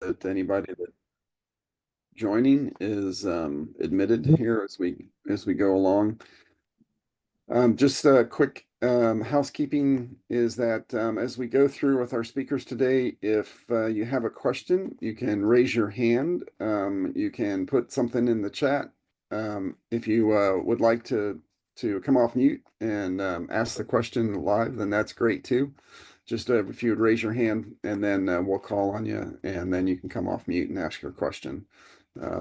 that anybody that joining is admitted here as we go along. Just a quick housekeeping is that as we go through with our speakers today, if you have a question, you can raise your hand. You can put something in the chat. If you would like to come off mute and ask the question live, then that's great too. Just if you would raise your hand, and then we'll call on you, and then you can come off mute and ask your question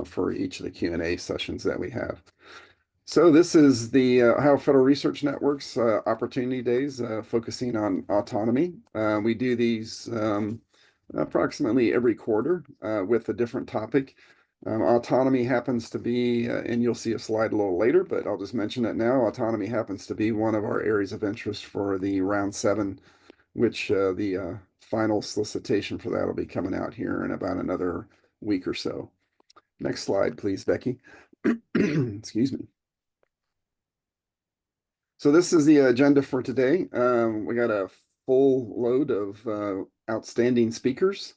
for each of the Q&A sessions that we have. So this is the Ohio Federal Research Network's Opportunity Days, focusing on autonomy. We do these approximately every quarter with a different topic. Autonomy happens to be, and you'll see a slide a little later, but I'll just mention it now. Autonomy happens to be one of our areas of interest for the round 7, which the final solicitation for that will be coming out here in about another week or so. Next slide, please, Becky. Excuse me. So this is the agenda for today. We got a full load of outstanding speakers.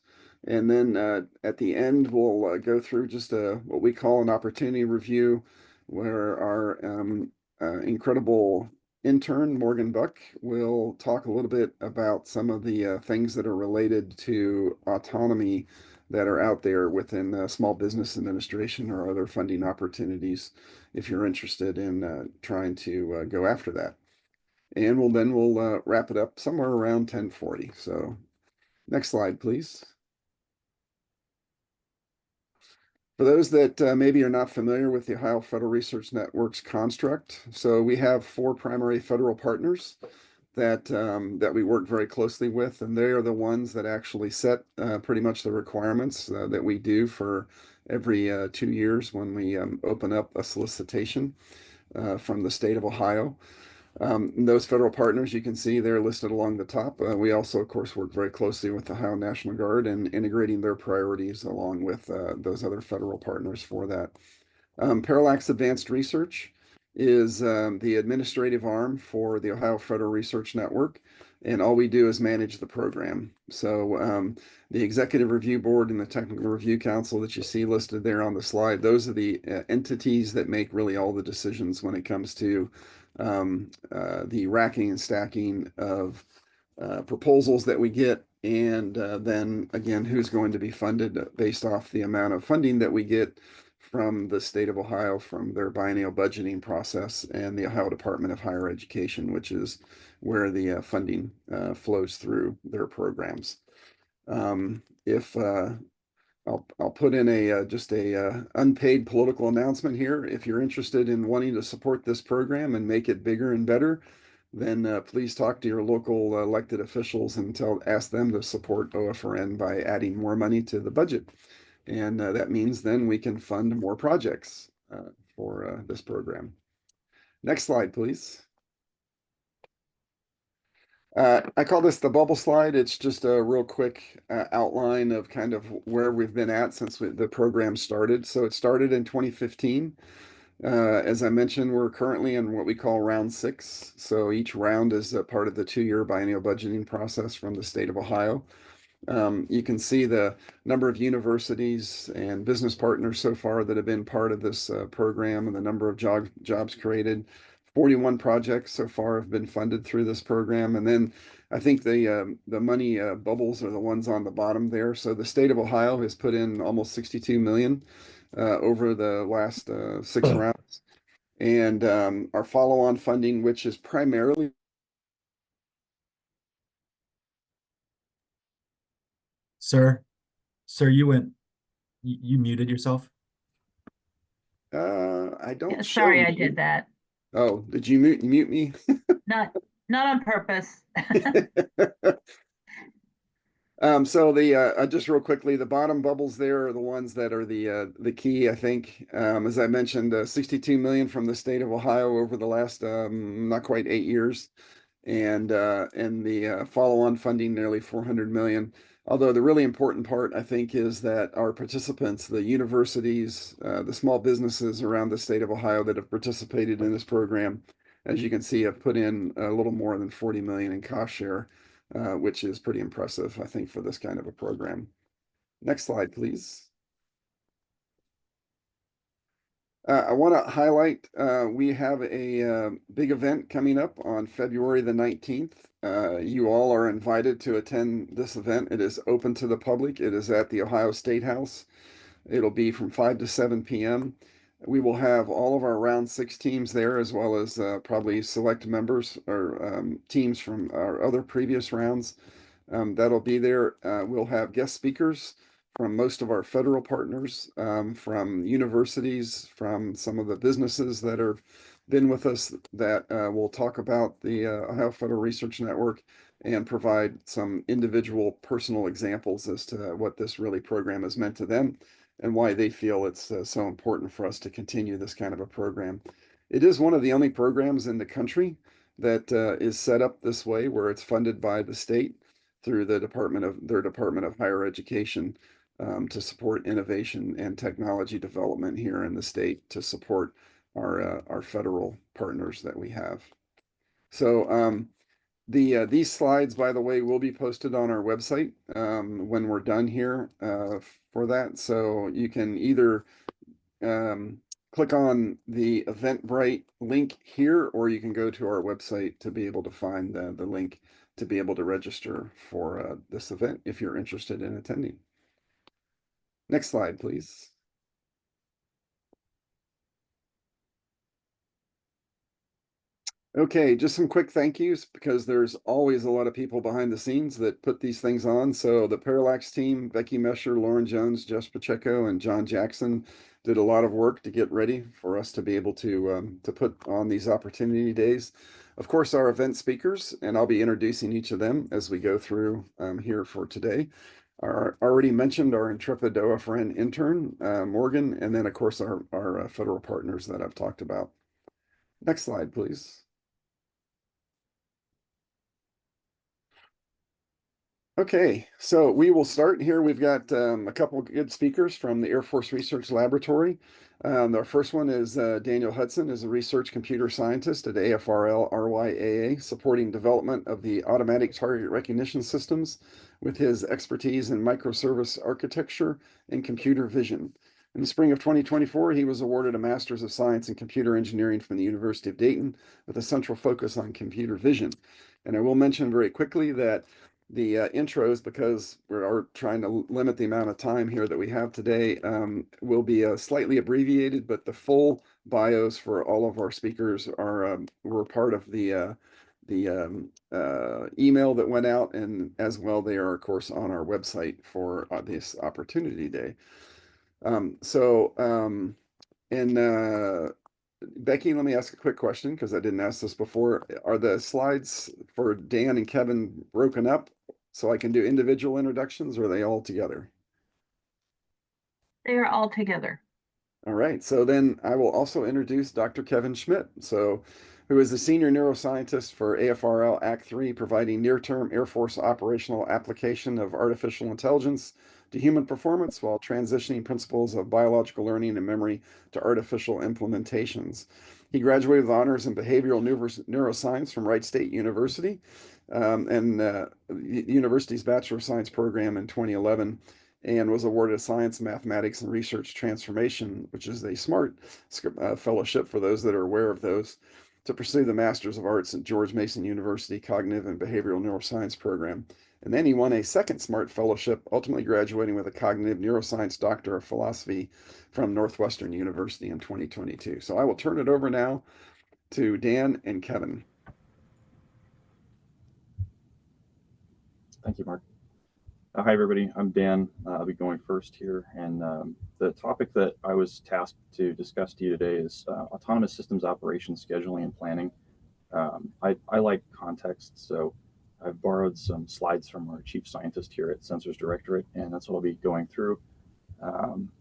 And then at the end, we'll go through just what we call an opportunity review, where our incredible intern, Morgan Buck, will talk a little bit about some of the things that are related to autonomy that are out there within Small Business Administration or other funding opportunities, if you're interested in trying to go after that. And we'll wrap it up somewhere around 10:40. So next slide, please. For those that maybe are not familiar with the Ohio Federal Research Network's construct, so we have 4 primary federal partners that we work very closely with, and they are the ones that actually set pretty much the requirements that we do for every 2 years when we open up a solicitation from the state of Ohio. Those federal partners, you can see they're listed along the top. We also, of course, work very closely with the Ohio National Guard and integrating their priorities along with those other federal partners for that. Parallax Advanced Research is the administrative arm for the Ohio Federal Research Network, and all we do is manage the program. So the Executive Review Board and the Technical Review Council that you see listed there on the slide, those are the entities that make really all the decisions when it comes to the racking and stacking of proposals that we get, and then again, who's going to be funded based off the amount of funding that we get from the state of Ohio, from their biennial budgeting process, and the Ohio Department of Higher Education, which is where the funding flows through their programs. If I'll put in just a unpaid political announcement here. If you're interested in wanting to support this program and make it bigger and better, then please talk to your local elected officials and ask them to support OFRN by adding more money to the budget. And that means then we can fund more projects for this program. Next slide, please. I call this the bubble slide. It's just a real quick outline of kind of where we've been at since the program started. So it started in 2015. As I mentioned, we're currently in what we call round 6. So each round is a part of the 2-year biennial budgeting process from the state of Ohio. You can see the number of universities and business partners so far that have been part of this program, and the number of jobs created. 41 projects so far have been funded through this program. And then I think the money bubbles are the ones on the bottom there. So the state of Ohio has put in almost 62 million over the last 6 rounds. And our follow-on funding, which is primarily Sir, you muted yourself. I don't show Sorry, I you. did that. Oh, did you mute me? Not on purpose. So the just real quickly, the bottom bubbles there are the ones that are the key, I think. As I mentioned, 62 million from the state of Ohio over the last not quite 8 years, and the follow-on funding nearly 400 million. Although the really important part, I think, is that our participants, the universities, the small businesses around the state of Ohio that have participated in this program, as you can see, have put in a little more than 40 million in cost share, which is pretty impressive, I think, for this kind of a program. Next slide, please. I want to highlight, we have a big event coming up on February the 19th. You all are invited to attend this event. It is open to the public. It is at the Ohio State House. It'll be from 5 to 7 p.m. We will have all of our round 6 teams there, as well as probably select members or teams from our other previous rounds. That'll be there. We'll have guest speakers from most of our federal partners, from universities, from some of the businesses that have been with us that will talk about the Ohio Federal Research Network and provide some individual personal examples as to what this really program has meant to them and why they feel it's so important for us to continue this kind of a program. It is one of the only programs in the country that is set up this way, where it's funded by the state through their Department of Higher Education to support innovation and technology development here in the state to support our federal partners that we have. So these slides, by the way, will be posted on our website when we're done here for that. So you can either click on the Eventbrite link here, or you can go to our website to be able to find the link to be able to register for this event if you're interested in attending. Next slide, please. Okay, just some quick thank yous, because there's always a lot of people behind the scenes that put these things on. So the Parallax team, Becky Mesher, Lauren Jones, Jess Pacheco, and John Jackson did a lot of work to get ready for us to be able to put on these opportunity days. Of course, our event speakers, and I'll be introducing each of them as we go through here for today. Our already mentioned our intrepid OFRN intern, Morgan, and then of course our federal partners that I've talked about. Next slide, please. Okay, so we will start here. We've got a couple of good speakers from the Air Force Research Laboratory. Our first one is Daniel Hudson, is a research computer scientist at AFRL RYAA, supporting development of the automatic target recognition systems with his expertise in microservice architecture and computer vision. In the spring of 2024, he was awarded a Master's of Science in Computer Engineering from the University of Dayton with a central focus on computer vision. And I will mention very quickly that the intros, because we're trying to limit the amount of time here that we have today, will be slightly abbreviated, but the full bios for all of our speakers were part of the email that went out, and as well they are of course on our website for this opportunity day. Becky, let me ask a quick question, because I didn't ask this before. Are the slides for Dan and Kevin broken up so I can do individual introductions, or are they all together? They are all together. All right, so then I will also introduce Dr. Kevin Schmidt, who is the senior neuroscientist for AFRL Act 3, providing near-term Air Force operational application of artificial intelligence to human performance while transitioning principles of biological learning and memory to artificial implementations. He graduated with honors in behavioral neuroscience from Wright State University and the university's Bachelor of Science program in 2011, and was awarded a Science, Mathematics, and Research Transformation, which is a SMART fellowship for those that are aware of those, to pursue the Masters of Arts at George Mason University Cognitive and Behavioral Neuroscience program. And then he won a second SMART fellowship, ultimately graduating with a Cognitive Neuroscience Doctor of Philosophy from Northwestern University in 2022. So I will turn it over now to Dan and Kevin. Thank you, Mark. Hi, everybody. I'm Dan. I'll be going first here. And the topic that I was tasked to discuss to you today is autonomous systems operations scheduling and planning. I like context, so I've borrowed some slides from our chief scientist here at Sensors Directorate, and that's what I'll be going through.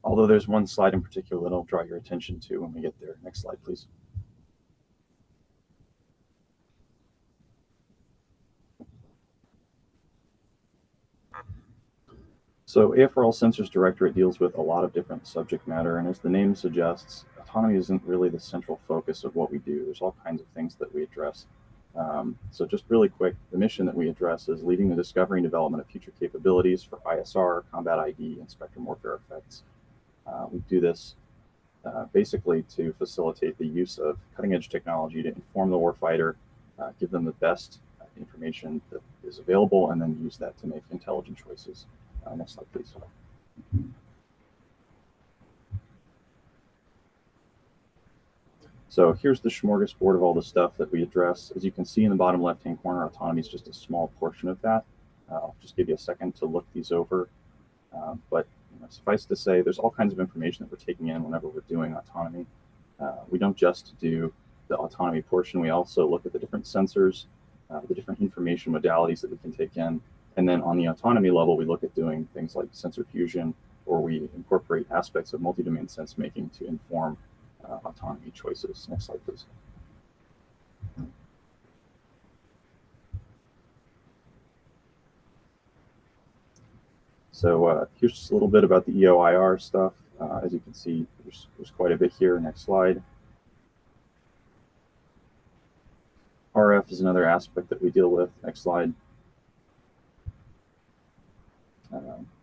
Although there's one slide in particular that I'll draw your attention to when we get there. Next slide, please. So AFRL Sensors Directorate deals with a lot of different subject matter, and as the name suggests, autonomy isn't really the central focus of what we do. There's all kinds of things that we address. So just really quick, the mission that we address is leading the discovery and development of future capabilities for ISR, combat ID, and spectrum warfare effects. We do this basically to facilitate the use of cutting-edge technology to inform the warfighter, give them the best information that is available, and then use that to make intelligent choices. Next slide, please. So here's the smorgasbord of all the stuff that we address. As you can see in the bottom left-hand corner, autonomy is just a small portion of that. I'll just give you a second to look these over. But suffice to say, there's all kinds of information that we're taking in whenever we're doing autonomy. We don't just do the autonomy portion. We also look at the different sensors, the different information modalities that we can take in. And then on the autonomy level, we look at doing things like sensor fusion, or we incorporate aspects of multi-domain sense making to inform autonomy choices. Next slide, please. So here's just a little bit about the EOIR stuff. As you can see, there's quite a bit here. Next slide. RF is another aspect that we deal with. Next slide.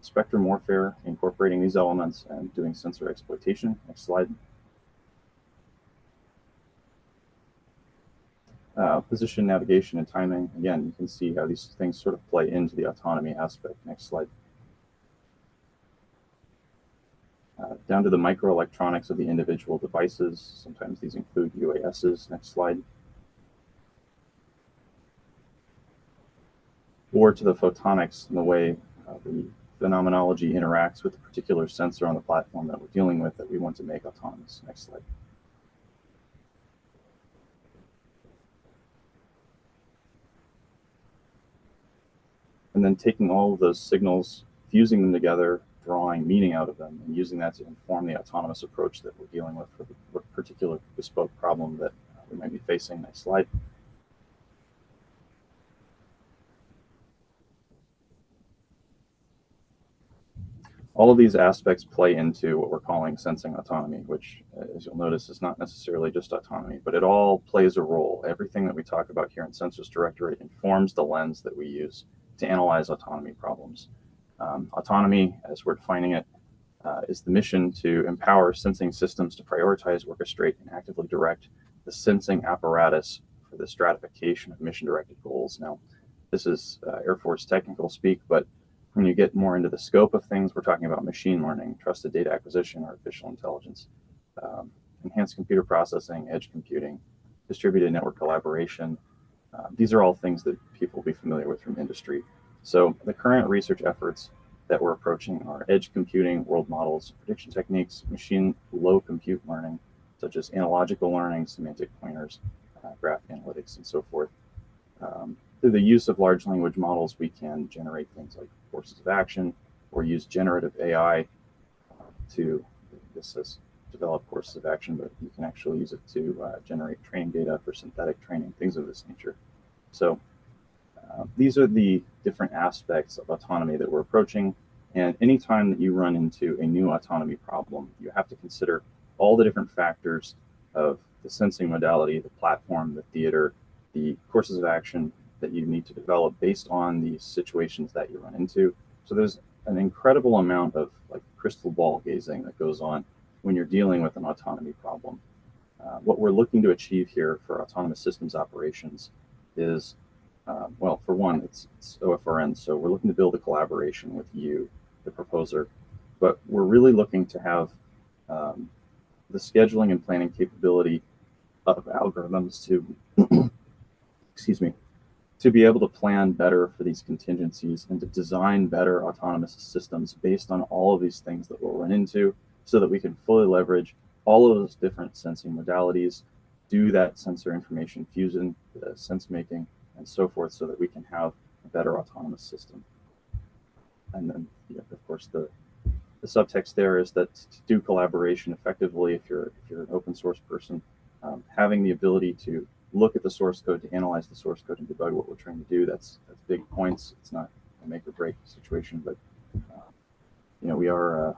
Spectrum warfare, incorporating these elements and doing sensor exploitation. Next slide. Position, navigation, and timing. Again, you can see how these things sort of play into the autonomy aspect. Next slide. Down to the microelectronics of the individual devices. Sometimes these include UASs. Next slide. Or to the photonics and the way the phenomenology interacts with the particular sensor on the platform that we're dealing with that we want to make autonomous. Next slide. And then taking all of those signals, fusing them together, drawing meaning out of them, and using that to inform the autonomous approach that we're dealing with for the particular bespoke problem that we might be facing. Next slide. All of these aspects play into what we're calling sensing autonomy, which, as you'll notice, is not necessarily just autonomy, but it all plays a role. Everything that we talk about here in Sensors Directorate informs the lens that we use to analyze autonomy problems. Autonomy, as we're defining it, is the mission to empower sensing systems to prioritize, orchestrate, and actively direct the sensing apparatus for the stratification of mission-directed goals. Now, this is Air Force technical speak, but when you get more into the scope of things, we're talking about machine learning, trusted data acquisition, artificial intelligence, enhanced computer processing, edge computing, distributed network collaboration. These are all things that people will be familiar with from industry. So the current research efforts that we're approaching are edge computing, world models, prediction techniques, machine low compute learning, such as analogical learning, semantic pointers, graph analytics, and so forth. Through the use of large language models, we can generate things like courses of action, or use generative AI to, this says develop courses of action, but you can actually use it to generate training data for synthetic training, things of this nature. So these are the different aspects of autonomy that we're approaching. And anytime that you run into a new autonomy problem, you have to consider all the different factors of the sensing modality, the platform, the theater, the courses of action that you need to develop based on the situations that you run into. So there's an incredible amount of like crystal ball gazing that goes on when you're dealing with an autonomy problem. What we're looking to achieve here for autonomous systems operations is, well, for one, it's OFRN, so we're looking to build a collaboration with you, the proposer, but we're really looking to have the scheduling and planning capability of algorithms to, excuse me, to be able to plan better for these contingencies and to design better autonomous systems based on all of these things that we'll run into, so that we can fully leverage all of those different sensing modalities, do that sensor information fusion, the sense making, and so forth, so that we can have a better autonomous system. And then, of course, the subtext there is that to do collaboration effectively, if you're an open source person, having the ability to look at the source code, to analyze the source code, and debug what we're trying to do, that's big points. It's not a make or break situation, but we are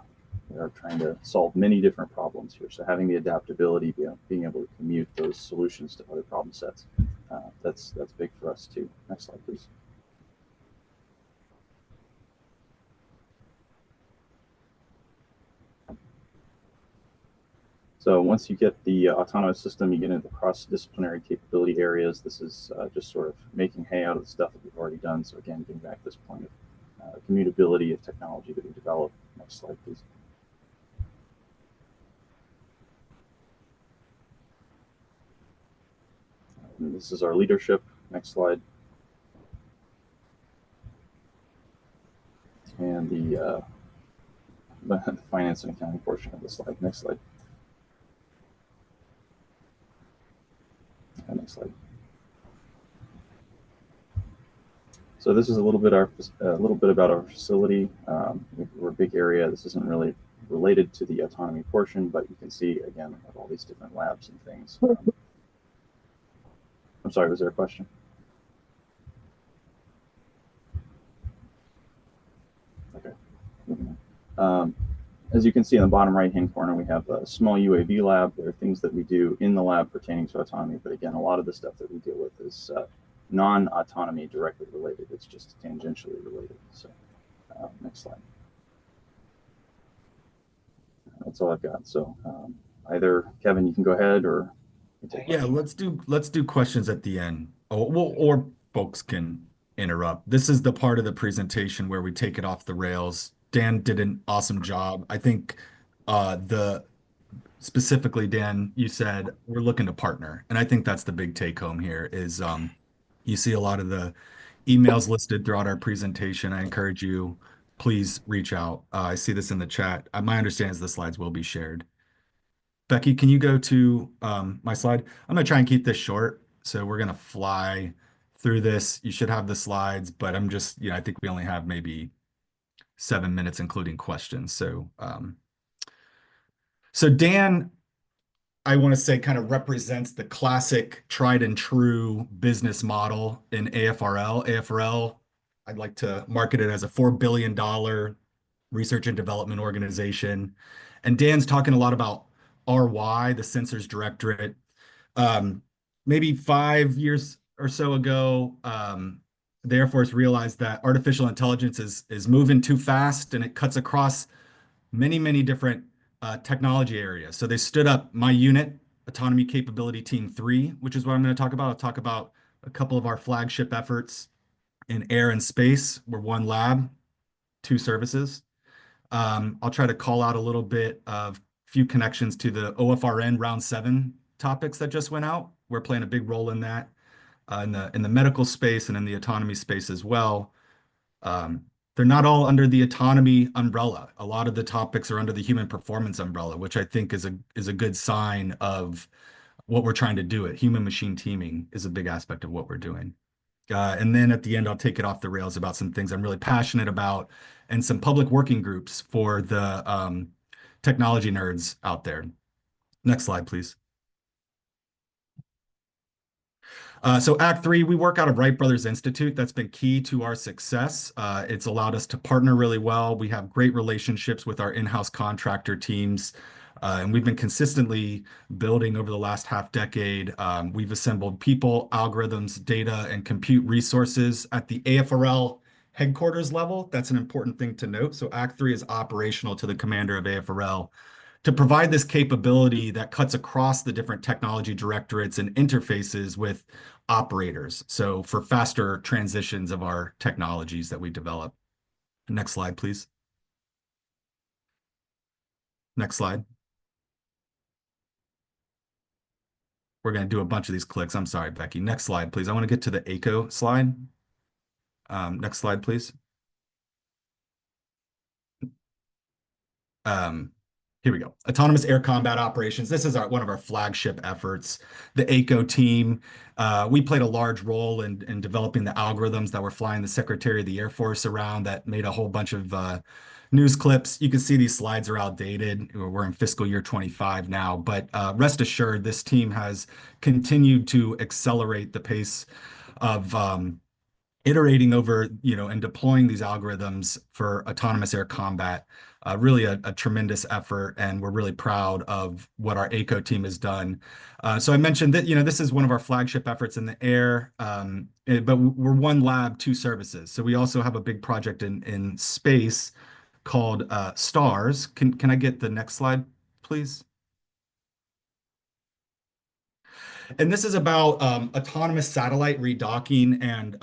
trying to solve many different problems here. So having the adaptability, being able to commute those solutions to other problem sets that's big for us too. Next slide, please. So once you get the autonomous system, you get into the cross-disciplinary capability areas. This is just sort of making hay out of the stuff that we've already done. So again, getting back to this point of commutability of technology that we develop. Next slide, please. And this is our leadership. Next slide. And the finance and accounting portion of the slide. Next slide. Next slide. So this is a little bit about our facility. We're a big area. This isn't really related to the autonomy portion, but you can see again we have all these different labs and things. I'm sorry, was there a question? Okay. As you can see in the bottom right-hand corner, we have a small UAV lab. There are things that we do in the lab pertaining to autonomy, but again, a lot of the stuff that we deal with is non-autonomy directly related. It's just tangentially related. So next slide. That's all I've got. So either Kevin, you can go ahead, or yeah, let's do questions at the end. Or folks can interrupt. This is the part of the presentation where we take it off the rails. Dan did an awesome job. I think specifically, Dan, you said we're looking to partner, and I think that's the big take home here is you see a lot of the emails listed throughout our presentation. I encourage you, please reach out. I see this in the chat. My understanding is the slides will be shared. Becky, can you go to my slide? I'm going to try and keep this short. So we're going to fly through this. You should have the slides, but I'm just, I think we only have maybe 7 minutes, including questions. So, so Dan, I want to say kind of represents the classic tried and true business model in AFRL. AFRL, I'd like to market it as a $4 billion research and development organization. And Dan's talking a lot about RY, the Sensors Directorate. Maybe 5 years or so ago, the Air Force realized that artificial intelligence is moving too fast and it cuts across many, many different technology areas. So they stood up my unit, Autonomy Capability Team 3, which is what I'm going to talk about. I'll talk about a couple of our flagship efforts in air and space. We're one lab, 2 services. I'll try to call out a little bit of few connections to the OFRN round 7 topics that just went out. We're playing a big role in that, in the medical space and in the autonomy space as well. They're not all under the autonomy umbrella. A lot of the topics are under the human performance umbrella, which I think is a good sign of what we're trying to do. Human machine teaming is a big aspect of what we're doing. And then at the end, I'll take it off the rails about some things I'm really passionate about and some public working groups for the technology nerds out there. Next slide, please. So Act 3, we work out of Wright Brothers Institute. That's been key to our success. It's allowed us to partner really well. We have great relationships with our in-house contractor teams. And we've been consistently building over the last half decade. We've assembled people, algorithms, data, and compute resources at the AFRL headquarters level. That's an important thing to note. So Act 3 is operational to the commander of AFRL to provide this capability that cuts across the different technology directorates and interfaces with operators. So for faster transitions of our technologies that we develop. Next slide, please. Next slide. We're going to do a bunch of these clicks. I'm sorry, Becky. Next slide, please. I want to get to the ACO slide. Next slide, please. Here we go. Autonomous Air Combat Operations. This is one of our flagship efforts. The ACO team, we played a large role in developing the algorithms that were flying the Secretary of the Air Force around that made a whole bunch of news clips. You can see these slides are outdated. We're in fiscal year 25 now, but rest assured, this team has continued to accelerate the pace of iterating over, and deploying these algorithms for autonomous air combat. Really a tremendous effort, and we're really proud of what our ACO team has done. So I mentioned that, this is one of our flagship efforts in the air, but we're one lab, two services. So we also have a big project in space called STARS. Can I get the next slide, please? And this is about autonomous satellite redocking and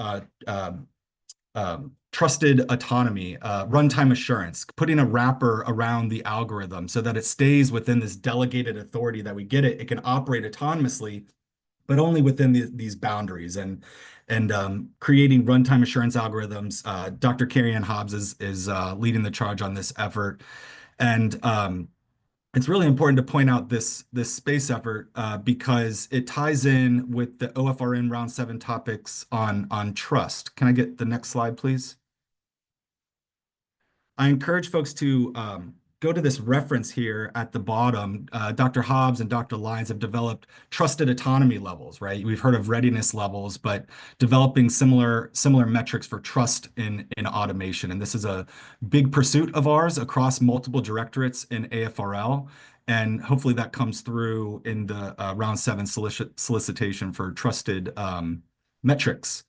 trusted autonomy, runtime assurance, putting a wrapper around the algorithm so that it stays within this delegated authority that we get it. It can operate autonomously, but only within these boundaries. And creating runtime assurance algorithms. Dr. Carrie Ann Hobbs is leading the charge on this effort. And it's really important to point out this space effort because it ties in with the OFRN Round 7 topics on trust. Can I get the next slide, please? I encourage folks to go to this reference here at the bottom. Dr. Hobbs and Dr. Lyons have developed trusted autonomy levels, right? We've heard of readiness levels, but developing similar metrics for trust in automation. And this is a big pursuit of ours across multiple directorates in AFRL. And hopefully that comes through in the Round 7 solicitation for trusted metrics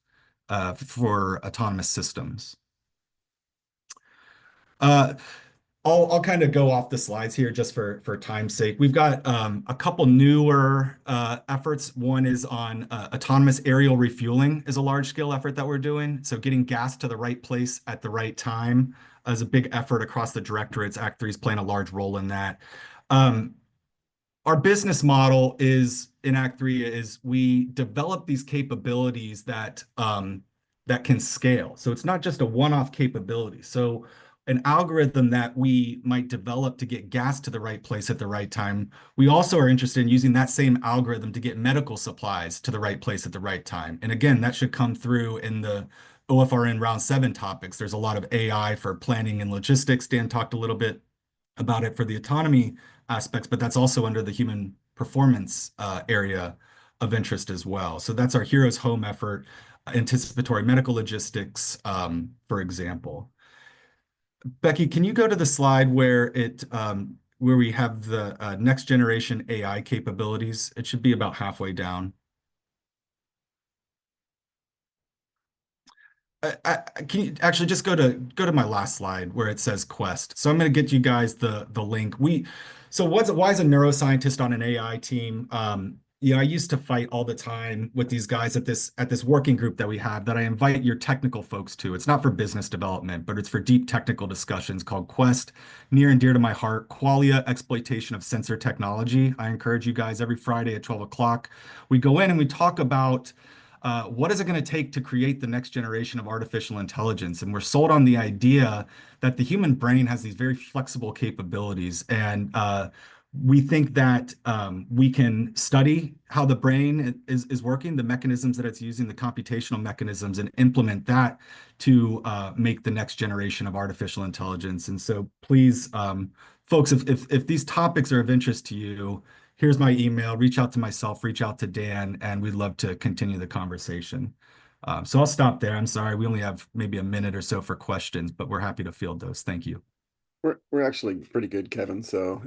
for autonomous systems. I'll kind of go off the slides here just for time's sake. We've got a couple newer efforts. One is on autonomous aerial refueling is a large-scale effort that we're doing. So getting gas to the right place at the right time is a big effort across the directorates. Act 3 is playing a large role in that. Our business model is in Act 3 is we develop these capabilities that can scale. So it's not just a one-off capability. So an algorithm that we might develop to get gas to the right place at the right time, we also are interested in using that same algorithm to get medical supplies to the right place at the right time. And again, that should come through in the OFRN Round 7 topics. There's a lot of AI for planning and logistics. Dan talked a little bit about it for the autonomy aspects, but that's also under the human performance area of interest as well. So that's our Heroes Home effort, anticipatory medical logistics, for example. Becky, can you go to the slide where where we have the next generation AI capabilities? It should be about halfway down. Can you actually just go to my last slide where it says Quest? So I'm going to get you guys the link. So why is a neuroscientist on an AI team? I used to fight all the time with these guys at this working group that we have that I invite your technical folks to. It's not for business development, but it's for deep technical discussions called Quest, near and dear to my heart, Qualia Exploitation of Sensor Technology. I encourage you guys every Friday at 12 o'clock. We go in and we talk about what is it going to take to create the next generation of artificial intelligence? And we're sold on the idea that the human brain has these very flexible capabilities. And we think that we can study how the brain is working, the mechanisms that it's using, the computational mechanisms, and implement that to make the next generation of artificial intelligence. And so please, folks, if these topics are of interest to you, here's my email. Reach out to myself, reach out to Dan, and we'd love to continue the conversation. So I'll stop there. I'm sorry, we only have maybe a minute or so for questions, but we're happy to field those. Thank you. We're actually pretty good, Kevin. So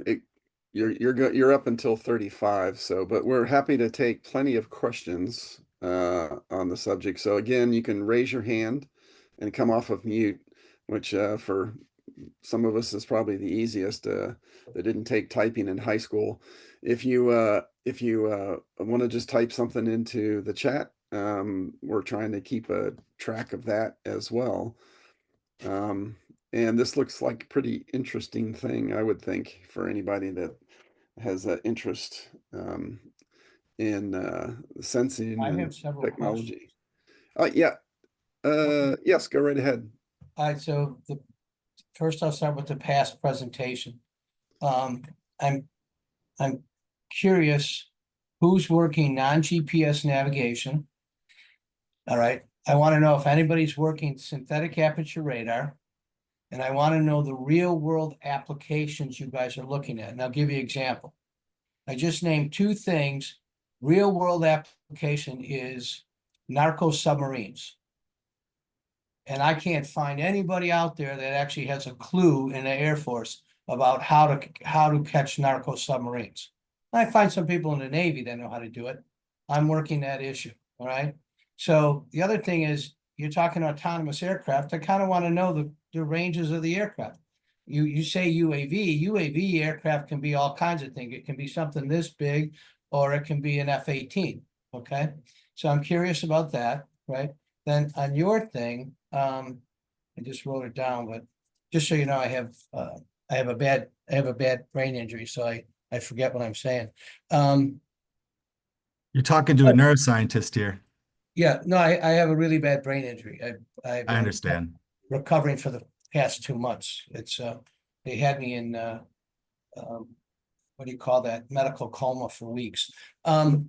you're up until 35. So, but we're happy to take plenty of questions on the subject. So again, you can raise your hand and come off of mute, which for some of us is probably the easiest. That didn't take typing in high school. If you want to just type something into the chat, we're trying to keep a track of that as well. And this looks like a pretty interesting thing, I would think, for anybody that has an interest in sensing I and have several technology. Yes, go right ahead. All right, so first I'll start with the past presentation. I'm curious who's working non-GPS navigation. All right, I want to know if anybody's working synthetic aperture radar, and I want to know the real world applications you guys are looking at. And I'll give you an example. I just named two things. Real world application is narco submarines. And I can't find anybody out there that actually has a clue in the Air Force about how to catch narco submarines. I find some people in the Navy that know how to do it. I'm working that issue, all right? So the other thing is, you're talking autonomous aircraft. I kind of want to know the ranges of the aircraft. You say UAV aircraft can be all kinds of things. It can be something this big, or it can be an F-18, okay? So I'm curious about that, right? Then on your thing, I just wrote it down, but just so you know, I have a bad brain injury, so I forget what I'm saying. You're talking to a neuroscientist here. Yeah, no, I have a really bad brain injury. I understand. Recovering for the past 2 months. It's they had me in what do you call that? Medical coma for weeks. Oh,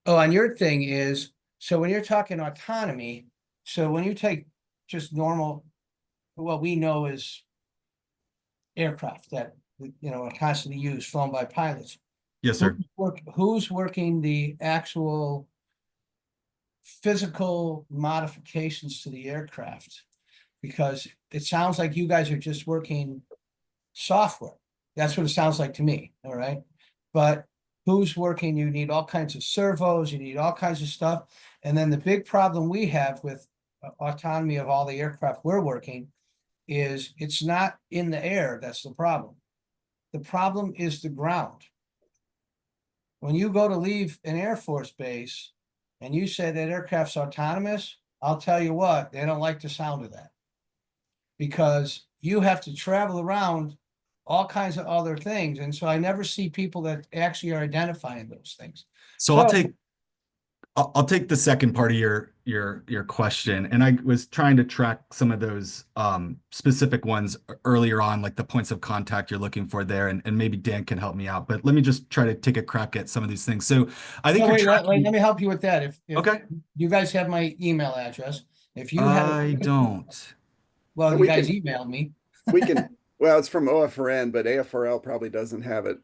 and your thing is, so when you're talking autonomy, so when you take just normal, what we know is aircraft that are constantly used, flown by pilots. Yes, sir. Who's working the actual physical modifications to the aircraft? Because it sounds like you guys are just working software. That's what it sounds like to me, all right? But who's working? You need all kinds of servos, you need all kinds of stuff. And then the big problem we have with autonomy of all the aircraft we're working is it's not in the air, that's the problem. The problem is the ground. When you go to leave an Air Force base and you say that aircraft's autonomous, I'll tell you what, they don't like the sound of that. Because you have to travel around all kinds of other things. And so I never see people that actually are identifying those things. So I'll take the second part of your question, and I was trying to track some of those specific ones earlier on, like the points of contact you're looking for there, and maybe Dan can help me out. But let me just try to take a crack at some of these things. So I think wait, let me help you with that. If okay, you guys have my email address, if you I don't. well, you We guys can- emailed me. We can, well, it's from OFRN, but AFRL probably doesn't have it.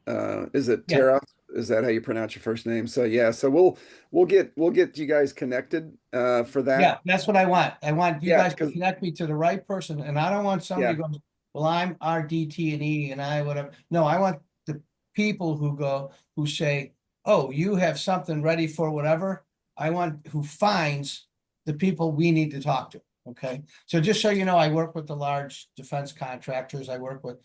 Is it Yeah. Tara? Is that how you pronounce your first name? So yeah, so we'll get you guys connected for that. Yeah, that's what I want. I want you Yeah, guys to 'cause- connect me to the right person, and I don't want somebody Yeah. who goes, well, I'm RDT&E and I whatever. No, I want the people who say, oh, you have something ready for whatever. I want who finds the people we need to talk to. Okay, so just so you know, I work with the large defense contractors. I work with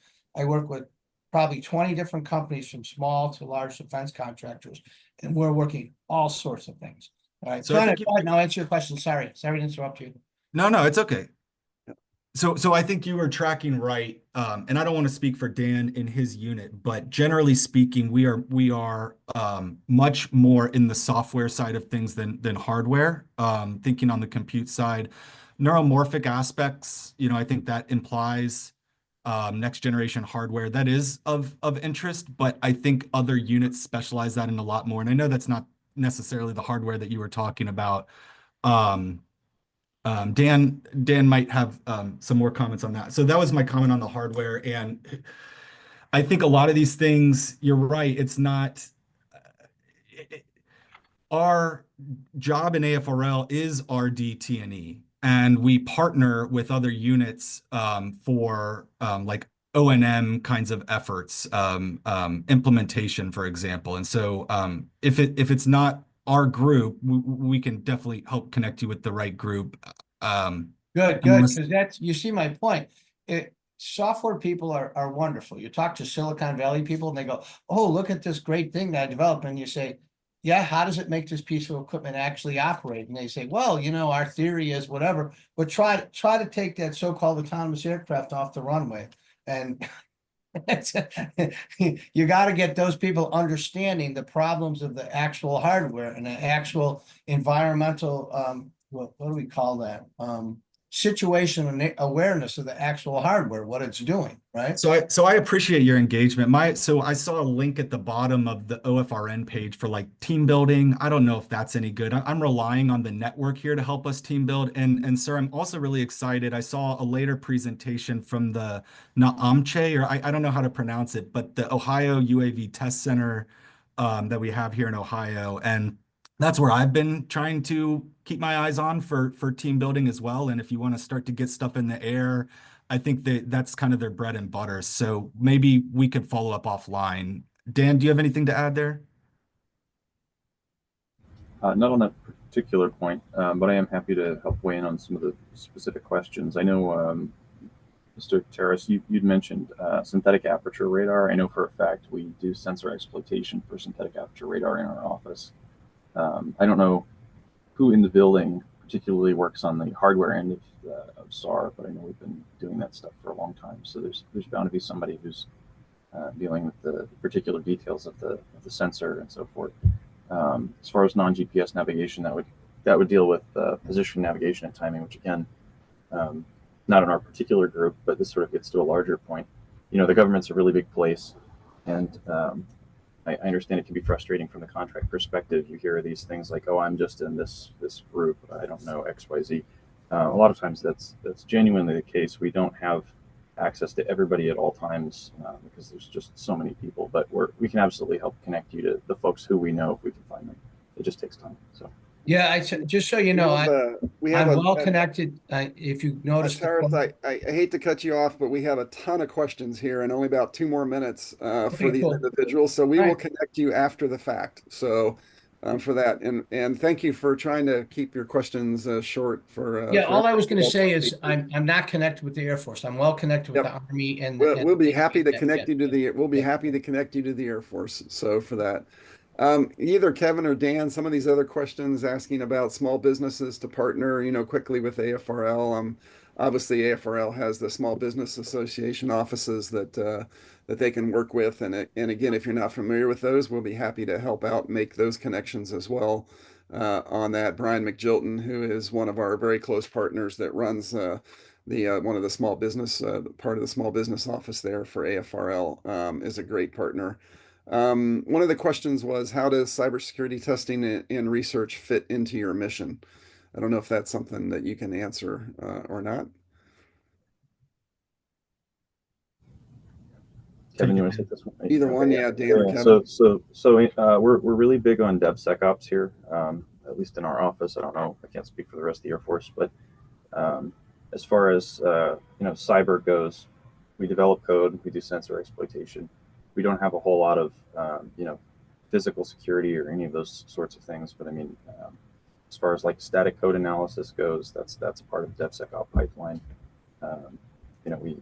probably 20 different companies from small to large defense contractors, and we're working all sorts of things. All right, So so I think go ahead, now answer your question. Sorry to interrupt you. No, it's okay. So I think you were tracking right, and I don't want to speak for Dan in his unit, but generally speaking, we are much more in the software side of things than hardware. Thinking on the compute side, neuromorphic aspects, I think that implies next generation hardware that is of interest, but I think other units specialize that in a lot more. And I know that's not necessarily the hardware that you were talking about. Dan might have some more comments on that. So that was my comment on the hardware. And I think a lot of these things, you're right, it's not our job in AFRL is RDT&E, and we partner with other units for like O&M kinds of efforts, implementation, for example. And so if it's not our group, we can definitely help connect you with the right group. Good, because that's, you see my point. Software people are wonderful. You talk to Silicon Valley people and they go, oh, look at this great thing that I developed. And you say, yeah, how does it make this piece of equipment actually operate? And they say, well, our theory is whatever, but try to take that so-called autonomous aircraft off the runway. And you got to get those people understanding the problems of the actual hardware and the actual environmental, what do we call that? Situation awareness of the actual hardware, what it's doing, right? So I appreciate your engagement. So I saw a link at the bottom of the OFRN page for like team building. I don't know if that's any good. I'm relying on the network here to help us team build. And sir, I'm also really excited. I saw a later presentation from the NAAMCHE, or I don't know how to pronounce it, but the Ohio UAV Test Center that we have here in Ohio. And that's where I've been trying to keep my eyes on for team building as well. And if you want to start to get stuff in the air, I think that that's kind of their bread and butter. So maybe we could follow up offline. Dan, do you have anything to add there? Not on that particular point, but I am happy to help weigh in on some of the specific questions. I know, Mr. Terrace, you'd mentioned synthetic aperture radar. I know for a fact we do sensor exploitation for synthetic aperture radar in our office. I don't know who in the building particularly works on the hardware end of SAR, but I know we've been doing that stuff for a long time. So there's bound to be somebody who's dealing with the particular details of the sensor and so forth. As far as non-GPS navigation, that would deal with position navigation and timing, which again, not in our particular group, but this sort of gets to a larger point. You know, the government's a really big place, and I understand it can be frustrating from the contract perspective. You hear these things like, "Oh, I'm just in this group. I don't know XYZ." A lot of times that's genuinely the case. We don't have access to everybody at all times because there's just so many people. But we can absolutely help connect you to the folks who we know if we can find them. It just takes time. So. Yeah, just so you know, I'm well connected. If you notice, Terrace, I hate to cut you off, but we have a ton of questions here and only about 2 more minutes for these individuals. So we will connect you after the fact. So for that, and thank you for trying to keep your questions short. Yeah, all I was going to say is I'm not connected with the Air Force. I'm well connected with the Army, and we'll be happy to connect you to the Air Force. So for that. Either Kevin or Dan, some of these other questions asking about small businesses to partner, quickly with AFRL. Obviously AFRL has the Small Business Association offices that they can work with. And again, if you're not familiar with those, we'll be happy to help out make those connections as well. On that, Brian McJilton, who is one of our very close partners that runs one of the small business part of the small business office there for AFRL, is a great partner. One of the questions was, how does cybersecurity testing and research fit into your mission? I don't know if that's something that you can answer or not. Kevin, you want to take this one? Either one, yeah, Dan or Kevin. So we're really big on DevSecOps here, at least in our office. I don't know, I can't speak for the rest of the Air Force, but as far as cyber goes, we develop code, we do sensor exploitation. We don't have a whole lot of physical security or any of those sorts of things. But I mean, as far as like static code analysis goes, that's a part of the DevSecOps pipeline.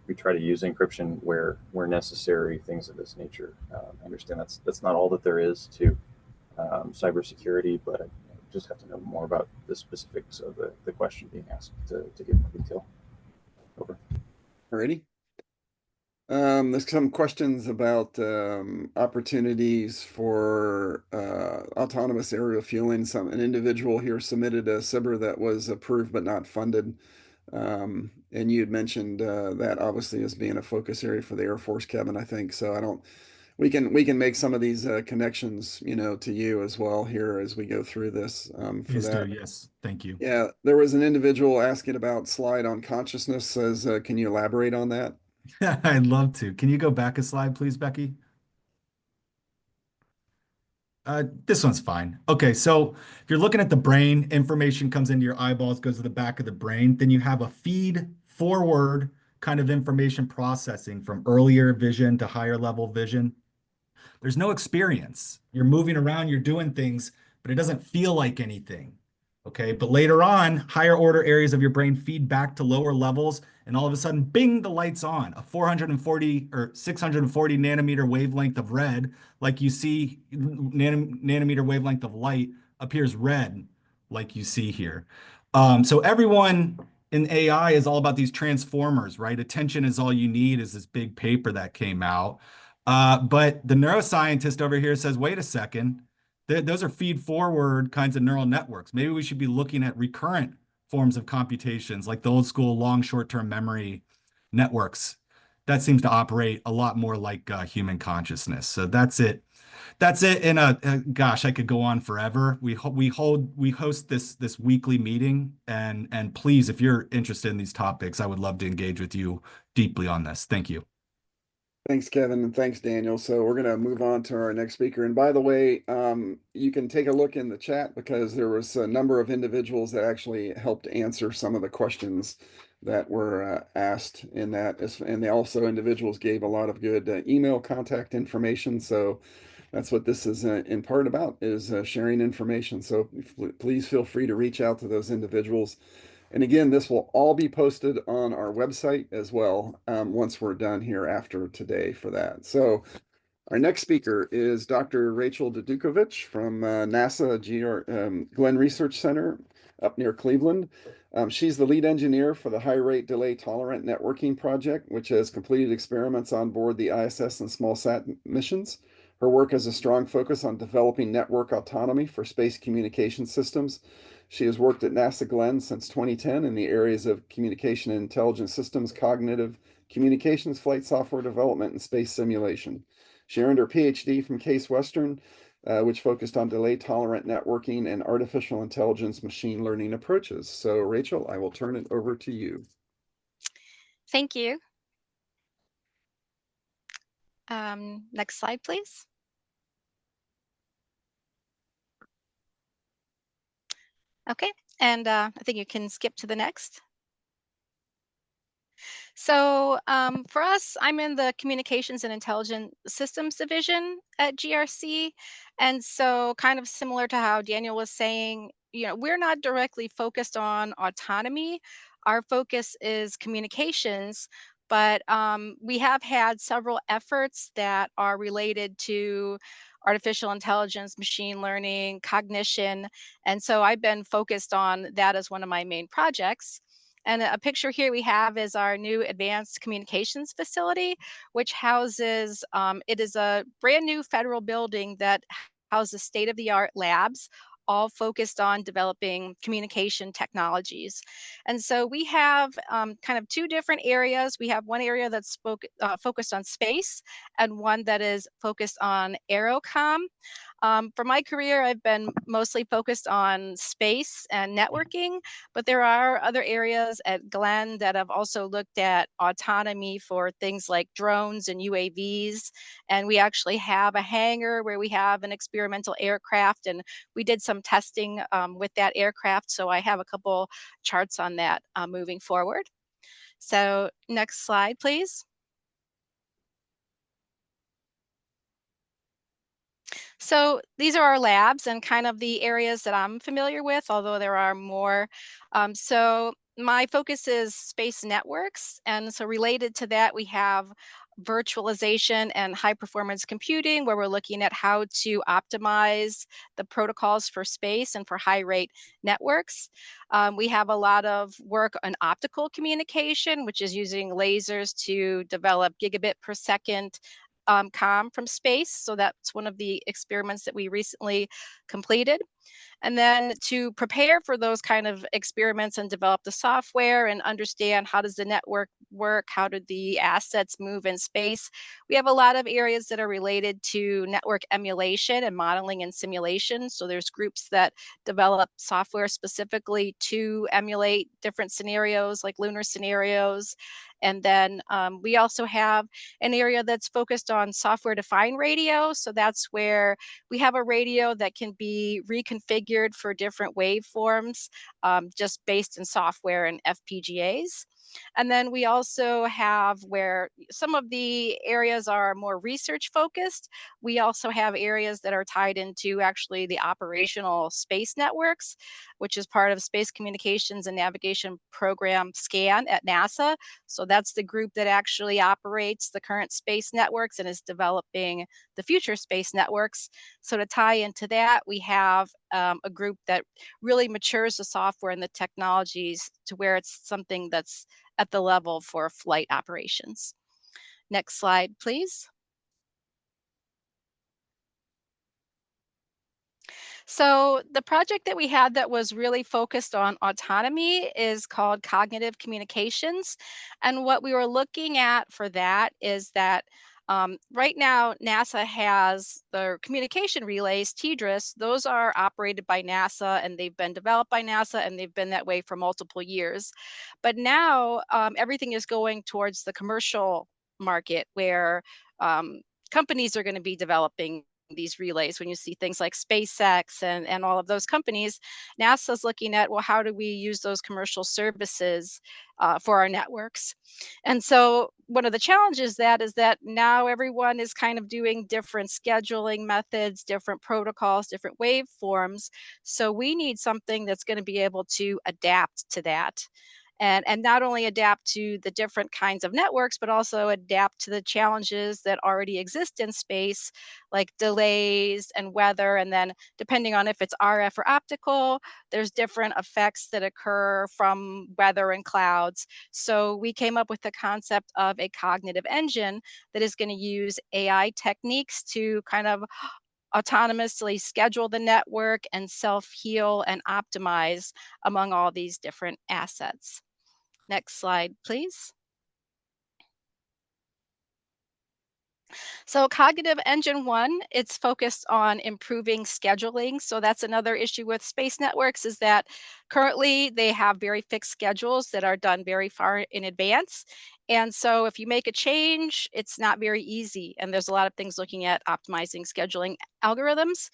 We try to use encryption where necessary, things of this nature. I understand that's not all that there is to cybersecurity, but I just have to know more about the specifics of the question being asked to give more detail. Over. Alrighty. There's some questions about opportunities for autonomous aerial fueling. An individual here submitted a SBIR that was approved but not funded. And you had mentioned that obviously as being a focus area for the Air Force, Kevin, I think. So we can make some of these connections, to you as well here as we go through this. Please do, yes. Thank you. Yeah, there was an individual asking about slide on consciousness. Says, can you elaborate on that? I'd love to. Can you go back a slide, please, Becky? This one's fine. Okay, so if you're looking at the brain, information comes into your eyeballs, goes to the back of the brain. Then you have a feed forward kind of information processing from earlier vision to higher level vision. There's no experience. You're moving around, you're doing things, but it doesn't feel like anything. Okay, but later on, higher order areas of your brain feed back to lower levels, and all of a sudden, bing, the light's on. A 440 or 640 nanometer wavelength of red, like you see, nanometer wavelength of light appears red, like you see here. So everyone in AI is all about these transformers, right? Attention is all you need is this big paper that came out. But the neuroscientist over here says, wait a second. Those are feed-forward kinds of neural networks. Maybe we should be looking at recurrent forms of computations, like the old school long short-term memory networks. That seems to operate a lot more like human consciousness. So that's it. That's it. And gosh, I could go on forever. We host this weekly meeting, and please, if you're interested in these topics, I would love to engage with you deeply on this. Thank you. Thanks, Kevin, and thanks, Daniel. So we're going to move on to our next speaker. And by the way, you can take a look in the chat because there was a number of individuals that actually helped answer some of the questions that were asked in that. And they also individuals gave a lot of good email contact information. So that's what this is in part about, is sharing information. So please feel free to reach out to those individuals. And again, this will all be posted on our website as well once we're done here after today for that. So our next speaker is Dr. Rachel Dedukovich from NASA Glenn Research Center up near Cleveland. She's the lead engineer for the High Rate Delay Tolerant Networking Project, which has completed experiments on board the ISS and SmallSat missions. Her work has a strong focus on developing network autonomy for space communication systems. She has worked at NASA Glenn since 2010 in the areas of communication and intelligence systems, cognitive communications, flight software development, and space simulation. She earned her PhD from Case Western, which focused on delay-tolerant networking and artificial intelligence machine learning approaches. So, Rachel, I will turn it over to you. Thank you. Next slide, please. Okay, and I think you can skip to the next. So for us, I'm in the Communications and Intelligent Systems Division at GRC. And so kind of similar to how Daniel was saying, we're not directly focused on autonomy. Our focus is communications, but we have had several efforts that are related to artificial intelligence, machine learning, cognition. And so I've been focused on that as one of my main projects. And a picture here we have is our new advanced communications facility, which houses, it is a brand new federal building that houses state-of-the-art labs, all focused on developing communication technologies. And so we have kind of two different areas. We have one area that's focused on space and one that is focused on aerocom. For my career, I've been mostly focused on space and networking, but there are other areas at Glenn that have also looked at autonomy for things like drones and UAVs. And we actually have a hangar where we have an experimental aircraft, and we did some testing with that aircraft. So I have a couple charts on that moving forward. So next slide, please. So these are our labs and kind of the areas that I'm familiar with, although there are more. So my focus is space networks. And so related to that, we have virtualization and high performance computing, where we're looking at how to optimize the protocols for space and for high rate networks. We have a lot of work on optical communication, which is using lasers to develop gigabit per second comm from space. So that's one of the experiments that we recently completed. And then to prepare for those kind of experiments and develop the software and understand how does the network work, how do the assets move in space, we have a lot of areas that are related to network emulation and modeling and simulation. So there's groups that develop software specifically to emulate different scenarios like lunar scenarios. And then we also have an area that's focused on software defined radio. So that's where we have a radio that can be reconfigured for different waveforms just based in software and FPGAs. And then we also have where some of the areas are more research focused. We also have areas that are tied into actually the operational space networks, which is part of Space Communications and Navigation Program SCAN at NASA. So that's the group that actually operates the current space networks and is developing the future space networks. So to tie into that, we have a group that really matures the software and the technologies to where it's something that's at the level for flight operations. Next slide, please. So the project that we had that was really focused on autonomy is called cognitive communications. And what we were looking at for that is that right now, NASA has their communication relays, TDRS. Those are operated by NASA and they've been developed by NASA and they've been that way for multiple years. But now everything is going towards the commercial market where companies are going to be developing these relays. When you see things like SpaceX and all of those companies, NASA's looking at, well, how do we use those commercial services for our networks? And so one of the challenges that is that now everyone is kind of doing different scheduling methods, different protocols, different waveforms. So we need something that's going to be able to adapt to that. And not only adapt to the different kinds of networks, but also adapt to the challenges that already exist in space, like delays and weather. And then, depending on if it's RF or optical, there's different effects that occur from weather and clouds. So, we came up with the concept of a cognitive engine that is going to use AI techniques to kind of autonomously schedule the network and self heal and optimize among all these different assets. Next slide, please. So Cognitive Engine 1, it's focused on improving scheduling. So that's another issue with space networks, is that currently they have very fixed schedules that are done very far in advance. And so if you make a change, it's not very easy. And there's a lot of things looking at optimizing scheduling algorithms.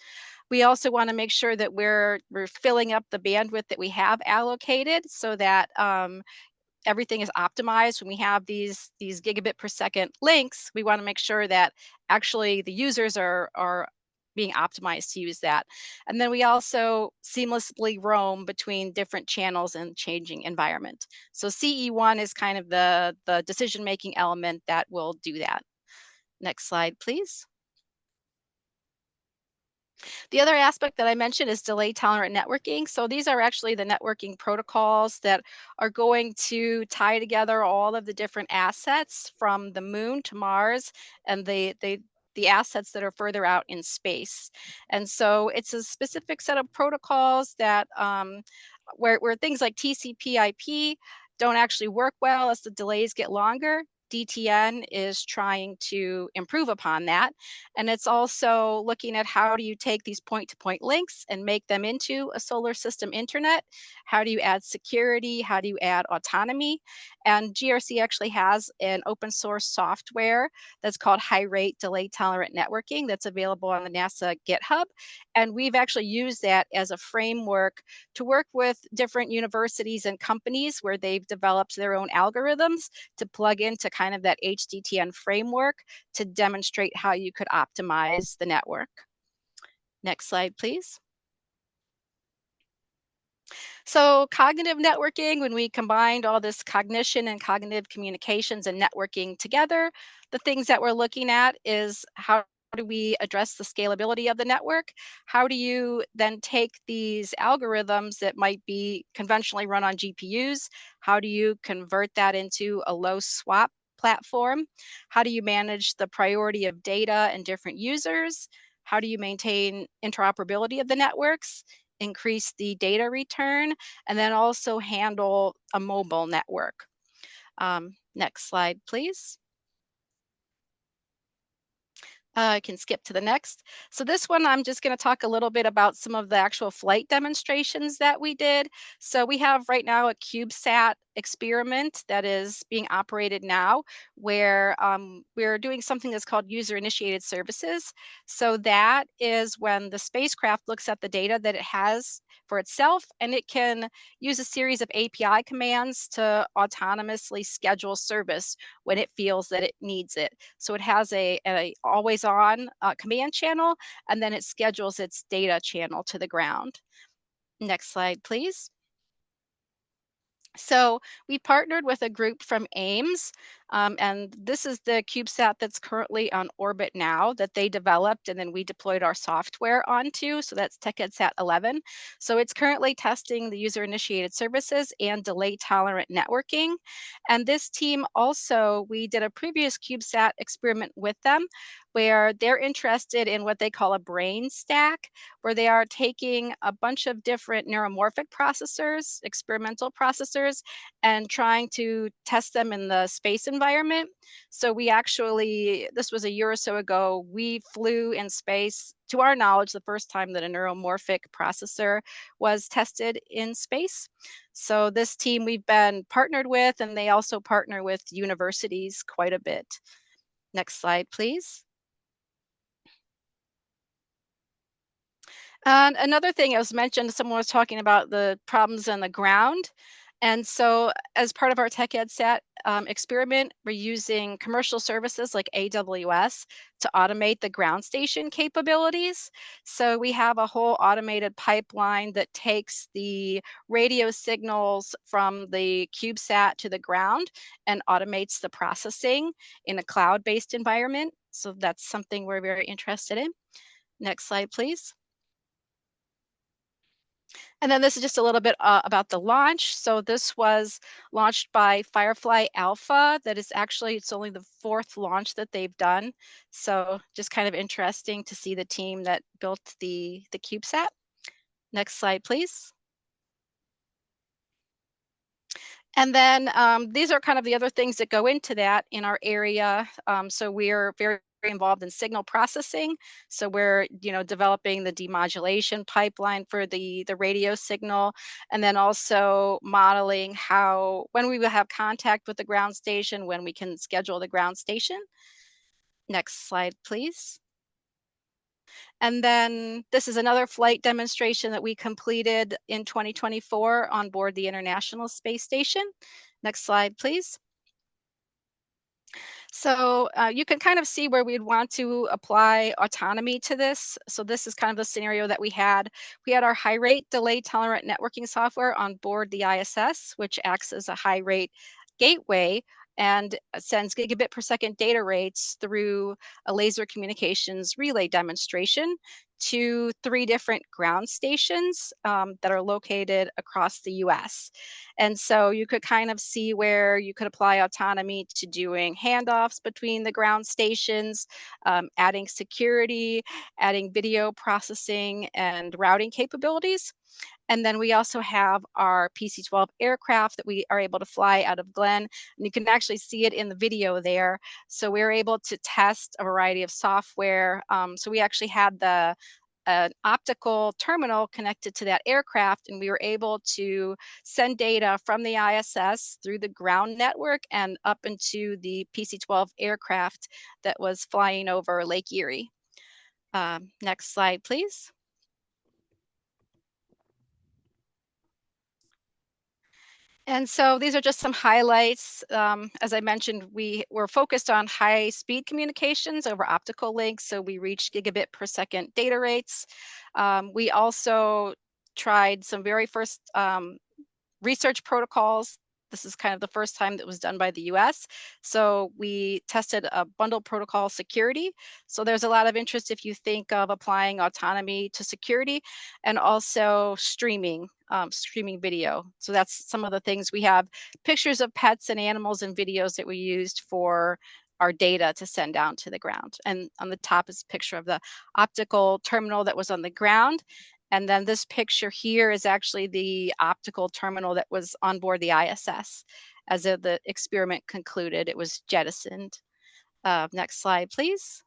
We also want to make sure that we're filling up the bandwidth that we have allocated, so that everything is optimized. When we have these gigabit per second links, we want to make sure that actually the users are being optimized to use that. And then we also seamlessly roam between different channels and changing environment. So CE1 is kind of the decision making element that will do that. Next slide, please. The other aspect that I mentioned is delay tolerant networking. So these are actually the networking protocols that are going to tie together all of the different assets from the moon to Mars and the assets that are further out in space. And so it's a specific set of protocols that where things like TCP/IP don't actually work well as the delays get longer. DTN is trying to improve upon that. And it's also looking at how do you take these point-to-point links and make them into a solar system internet? How do you add security? How do you add autonomy? And GRC actually has an open source software that's called High Rate Delay Tolerant Networking that's available on the NASA GitHub. And we've actually used that as a framework to work with different universities and companies where they've developed their own algorithms to plug into kind of that HDTN framework to demonstrate how you could optimize the network. Next slide, please. So cognitive networking, when we combined all this cognition and cognitive communications and networking together, the things that we're looking at is how do we address the scalability of the network? How do you then take these algorithms that might be conventionally run on GPUs? How do you convert that into a low swap platform? How do you manage the priority of data and different users? How do you maintain interoperability of the networks? Increase the data return, and then also handle a mobile network. Next slide, please. I can skip to the next. So this one, I'm just going to talk a little bit about some of the actual flight demonstrations that we did. So we have right now a CubeSat experiment that is being operated now, where we're doing something that's called user-initiated services. So that is when the spacecraft looks at the data that it has for itself, and it can use a series of API commands to autonomously schedule service when it feels that it needs it. So it has a always on command channel, and then it schedules its data channel to the ground. Next slide, please. So we partnered with a group from Ames, and this is the CubeSat that's currently on orbit now that they developed, and then we deployed our software onto. So that's TechEdSat 11. So it's currently testing the user-initiated services and delay-tolerant networking. And this team also, we did a previous CubeSat experiment with them, where they're interested in what they call a brain stack, where they are taking a bunch of different neuromorphic processors, experimental processors, and trying to test them in the space environment environment. So we actually, this was a year or so ago, we flew in space, to our knowledge, the first time that a neuromorphic processor was tested in space. So this team we've been partnered with, and they also partner with universities quite a bit. Next slide, please. And another thing I was mentioned, someone was talking about the problems on the ground. And so as part of our Tech Ed Sat experiment, we're using commercial services like AWS to automate the ground station capabilities. So we have a whole automated pipeline that takes the radio signals from the CubeSat to the ground and automates the processing in a cloud-based environment. So that's something we're very interested in. Next slide, please. And then this is just a little bit about the launch. So this was launched by Firefly Alpha. That is actually, it's only the 4th launch that they've done. So just kind of interesting to see the team that built the CubeSat. Next slide, please. And then these are kind of the other things that go into that in our area. So we're very involved in signal processing. So we're, developing the demodulation pipeline for the radio signal, and then also modeling how, when we will have contact with the ground station, when we can schedule the ground station. Next slide, please. And then this is another flight demonstration that we completed in 2024 on board the International Space Station. Next slide, please. So you can kind of see where we'd want to apply autonomy to this. So this is kind of the scenario that we had. We had our high rate delay tolerant networking software on board the ISS, which acts as a high rate gateway and sends gigabit per second data rates through a laser communications relay demonstration to 3 different ground stations that are located across the US. And so you could kind of see where you could apply autonomy to doing handoffs between the ground stations, adding security, adding video processing and routing capabilities. And then we also have our PC-12 aircraft that we are able to fly out of Glen. And you can actually see it in the video there. So we're able to test a variety of software. So we actually had an optical terminal connected to that aircraft, and we were able to send data from the ISS through the ground network and up into the PC-12 aircraft that was flying over Lake Erie. Next slide, please. And so these are just some highlights. As I mentioned, we were focused on high speed communications over optical links, so we reached gigabit per second data rates. We also tried some very first research protocols. This is kind of the first time that was done by the US. So we tested a bundle protocol security. So there's a lot of interest if you think of applying autonomy to security, and also streaming video. So that's some of the things. We have pictures of pets and animals and videos that we used for our data to send down to the ground. And on the top is a picture of the optical terminal that was on the ground. And then this picture here is actually the optical terminal that was on board the ISS. As the experiment concluded, it was jettisoned. Next slide, please.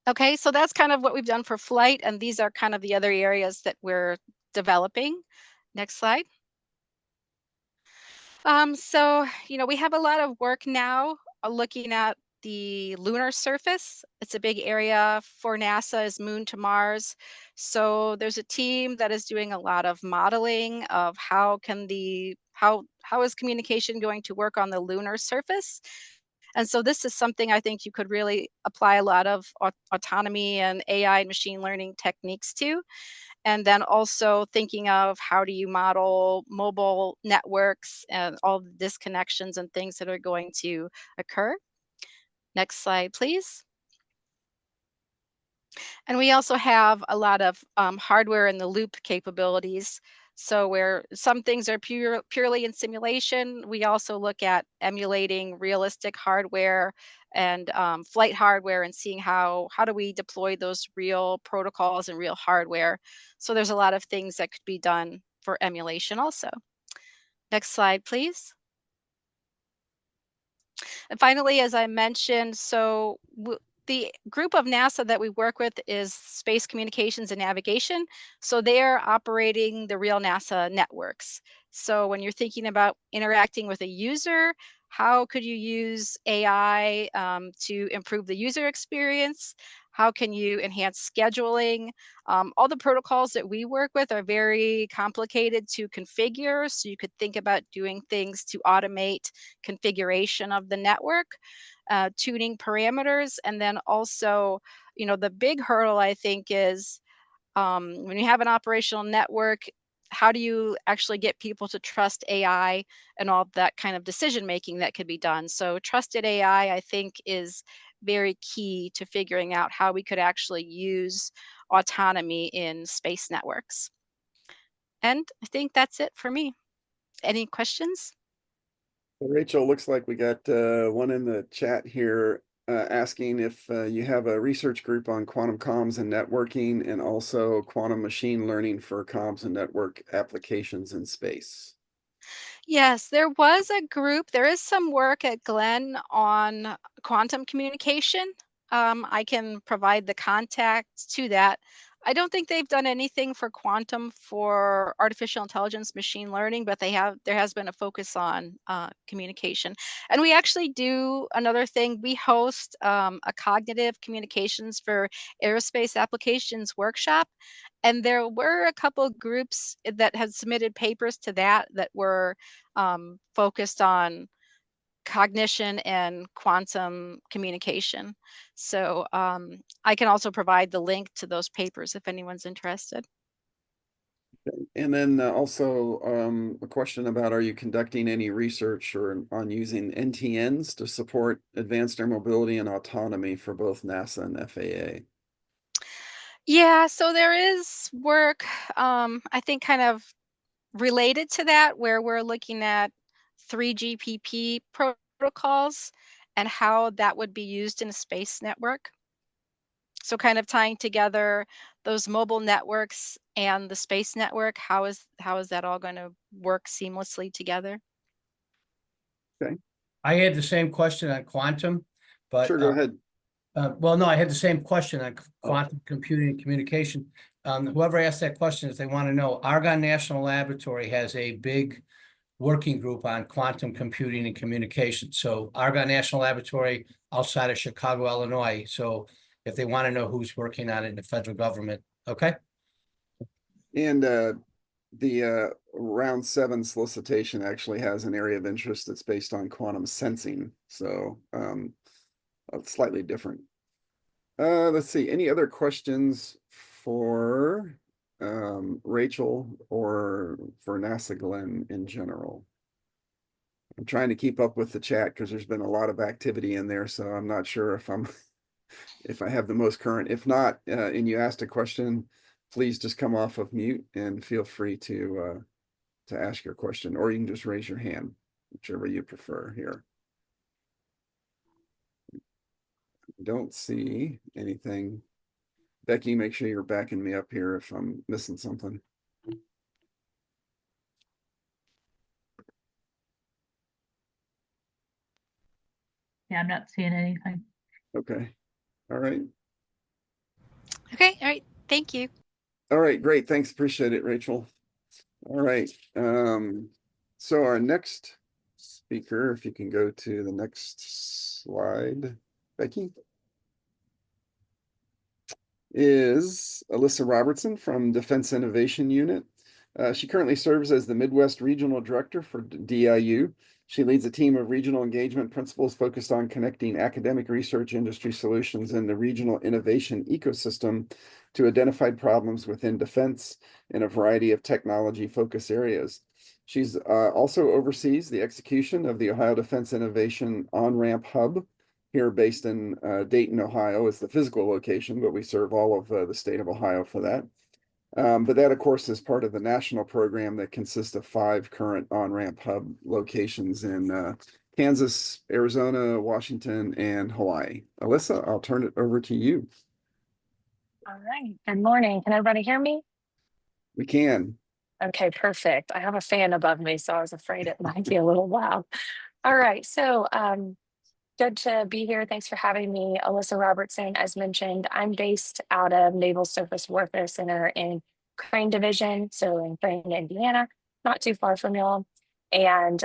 Okay, so that's kind of what we've done for flight, and these are kind of the other areas that we're developing. Next slide. So, we have a lot of work now looking at the lunar surface. It's a big area for NASA, is Moon to Mars. So there's a team that is doing a lot of modeling of how is communication going to work on the lunar surface. And so this is something I think you could really apply a lot of autonomy and AI and machine learning techniques to. And then also thinking of how do you model mobile networks and all the disconnections and things that are going to occur. Next slide, please. And we also have a lot of hardware in the loop capabilities. So where some things are purely in simulation, we also look at emulating realistic hardware and flight hardware and seeing how do we deploy those real protocols and real hardware. So there's a lot of things that could be done for emulation also. Next slide, please. And finally, as I mentioned, the group of NASA that we work with is Space Communications and Navigation. So they're operating the real NASA networks. So when you're thinking about interacting with a user, how could you use AI to improve the user experience? How can you enhance scheduling? All the protocols that we work with are very complicated to configure. So you could think about doing things to automate configuration of the network, tuning parameters, and then also, the big hurdle I think is when you have an operational network, how do you actually get people to trust AI and all that kind of decision making that could be done? So trusted AI, I think, is very key to figuring out how we could actually use autonomy in space networks. And I think that's it for me. Any questions? Rachel, looks like we got one in the chat here asking if you have a research group on quantum comms and networking, and also quantum machine learning for comms and network applications in space. Yes, there was a group. There is some work at Glenn on quantum communication. I can provide the contacts to that. I don't think they've done anything for quantum for artificial intelligence, machine learning, but there has been a focus on communication. And we actually do another thing. We host a cognitive communications for aerospace applications workshop. And there were a couple groups that had submitted papers to that were focused on cognition and quantum communication. So I can also provide the link to those papers if anyone's interested. And then also a question about, are you conducting any research or on using NTNs to support advanced air mobility and autonomy for both NASA and FAA? Yeah, so there is work, I think, kind of related to that, where we're looking at 3GPP protocols and how that would be used in a space network. So kind of tying together those mobile networks and the space network, how is that all going to work seamlessly together? Okay, I had the same question on quantum, but sure, go ahead. well, no, I had the same question on Oh. quantum computing and communication. Whoever asked that question is they want to know, Argonne National Laboratory has a big working group on quantum computing and communication. So Argonne National Laboratory outside of Chicago, Illinois. So if they want to know who's working on it in the federal government, okay? And the round 7 solicitation actually has an area of interest that's based on quantum sensing. So slightly different. Let's see, any other questions for Rachel or for NASA Glenn in general? I'm trying to keep up with the chat because there's been a lot of activity in there, so I'm not sure if if I have the most current. If not, and you asked a question, please just come off of mute and feel free to ask your question, or you can just raise your hand, whichever you prefer here. Don't see anything. Becky, make sure you're backing me up here if I'm missing something. Yeah, I'm not seeing anything. Okay. All right. Okay, all right. Thank you. All right, great. Thanks. Appreciate it, Rachel. All right. So our next speaker, if you can go to the next slide, Becky, is Alyssa Robertson from Defense Innovation Unit. She currently serves as the Midwest Regional Director for DIU. She leads a team of regional engagement principals focused on connecting academic research industry solutions in the regional innovation ecosystem to identified problems within defense in a variety of technology focus areas. She's also oversees the execution of the Ohio Defense Innovation OnRamp Hub, here based in Dayton, Ohio, is the physical location, but we serve all of the state of Ohio for that. But that, of course, is part of the national program that consists of 5 current OnRamp Hub locations in Kansas, Arizona, Washington, and Hawaii. Alyssa, I'll turn it over to you. All right. Good morning. Can everybody hear me? We can. Okay, perfect. I have a fan above me, so I was afraid it might be a little loud. All right. So good to be here. Thanks for having me. Alyssa Robertson, as mentioned, I'm based out of Naval Surface Warfare Center in Crane Division, so in Crane, Indiana, not too far from y'all. And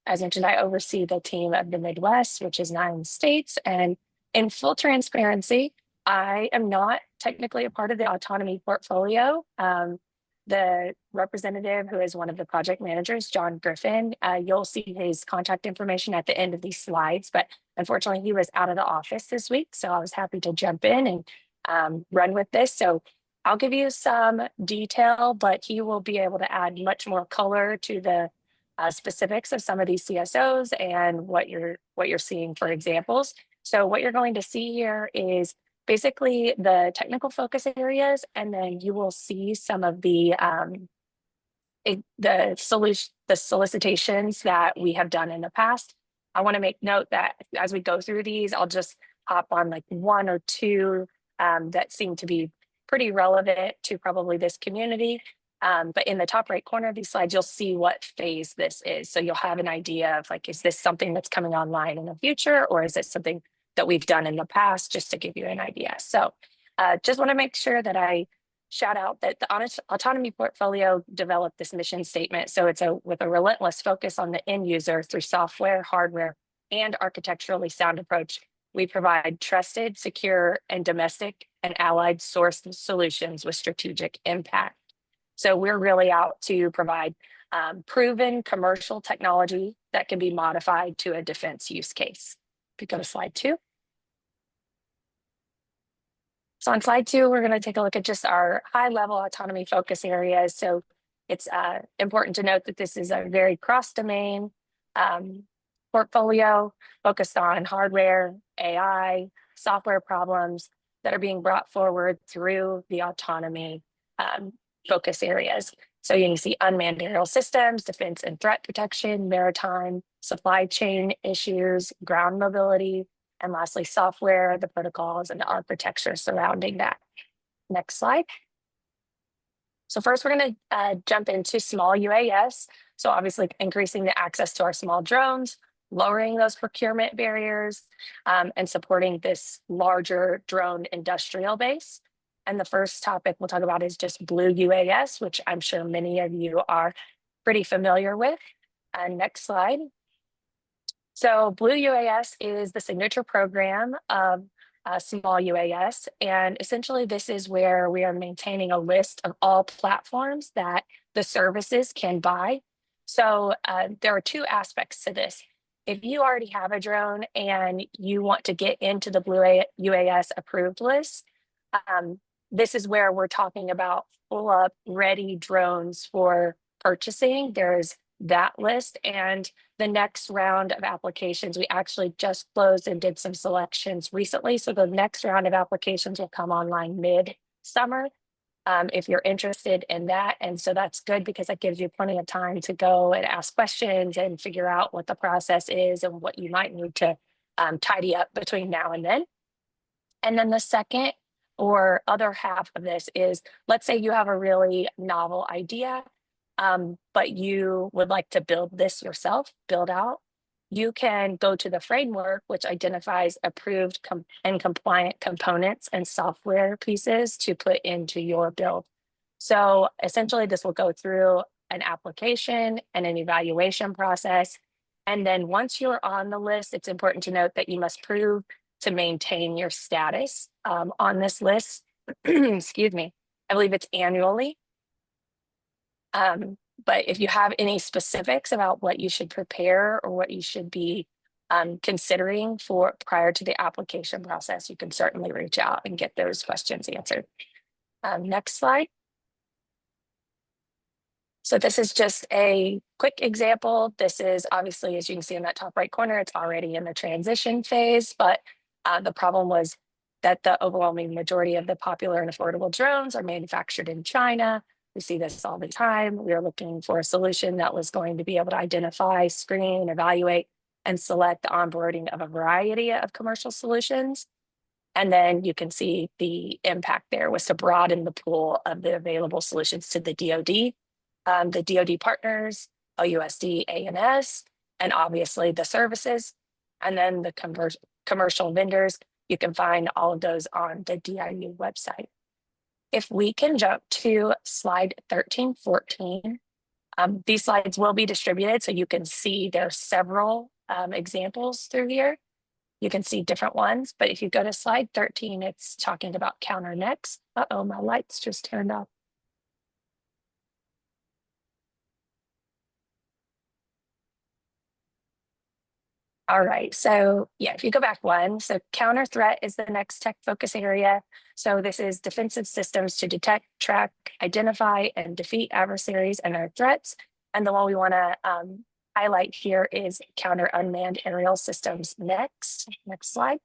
as mentioned, I oversee the team of the Midwest, which is 9 states. And in full transparency, I am not technically a part of the Autonomy portfolio. The representative who is one of the project managers, John Griffin, you'll see his contact information at the end of these slides, but unfortunately he was out of the office this week. So I was happy to jump in and run with this. So I'll give you some detail, but he will be able to add much more color to the specifics of some of these CSOs and what you're seeing for examples. So what you're going to see here is basically the technical focus areas, and then you will see some of the solicitations that we have done in the past. I want to make note that as we go through these, I'll just hop on like 1 or 2 that seem to be pretty relevant to probably this community. But in the top right corner of these slides, you'll see what phase this is. So you'll have an idea of like, is this something that's coming online in the future, or is it something that we've done in the past, just to give you an idea. So just want to make sure that I shout out that the Autonomy portfolio developed this mission statement. So it's with a relentless focus on the end user through software, hardware, and architecturally sound approach. We provide trusted, secure, and domestic and allied sourced solutions with strategic impact. So we're really out to provide proven commercial technology that can be modified to a defense use case. If you go to slide 2. So on slide 2, we're going to take a look at just our high-level autonomy focus areas. So it's important to note that this is a very cross-domain portfolio focused on hardware, AI, software problems that are being brought forward through the autonomy focus areas. So you can see unmanned aerial systems, defense and threat protection, maritime, supply chain issues, ground mobility, and lastly, software, the protocols, and the architecture surrounding that. Next slide. So first, we're going to jump into small UAS. So obviously, increasing the access to our small drones, lowering those procurement barriers, and supporting this larger drone industrial base. And the first topic we'll talk about is just Blue UAS, which I'm sure many of you are pretty familiar with. Next slide. So Blue UAS is the signature program of small UAS. And essentially, this is where we are maintaining a list of all platforms that the services can buy. So there are 2 aspects to this. If you already have a drone and you want to get into the Blue UAS approved list, this is where we're talking about full up ready drones for purchasing. There's that list, and the next round of applications, we actually just closed and did some selections recently. So the next round of applications will come online mid-summer if you're interested in that. And so that's good because that gives you plenty of time to go and ask questions and figure out what the process is and what you might need to tidy up between now and then. And then the second or other half of this is, let's say you have a really novel idea, but you would like to build this yourself, build out. You can go to the framework, which identifies approved and compliant components and software pieces to put into your build. So essentially, this will go through an application and an evaluation process. And then once you're on the list, it's important to note that you must prove to maintain your status on this list. Excuse me. I believe it's annually. But if you have any specifics about what you should prepare or what you should be considering for prior to the application process, you can certainly reach out and get those questions answered. Next slide. So this is just a quick example. This is obviously, as you can see in that top right corner, it's already in the transition phase, but the problem was that the overwhelming majority of the popular and affordable drones are manufactured in China. We see this all the time. We are looking for a solution that was going to be able to identify, screen, evaluate, and select the onboarding of a variety of commercial solutions. And then you can see the impact there was to broaden the pool of the available solutions to the DoD partners, OUSD, ANS, and obviously the services. And then the commercial vendors, you can find all of those on the DIU website. If we can jump to slide 13, 14, these slides will be distributed so you can see there are several examples through here. You can see different ones, but if you go to slide 13, it's talking about counter next. Uh-oh, my lights just turned off. All right, so yeah, if you go back one, so counter threat is the next tech focus area. So this is defensive systems to detect, track, identify, and defeat adversaries and their threats. And the one we want to highlight here is counter unmanned aerial systems next. Next slide.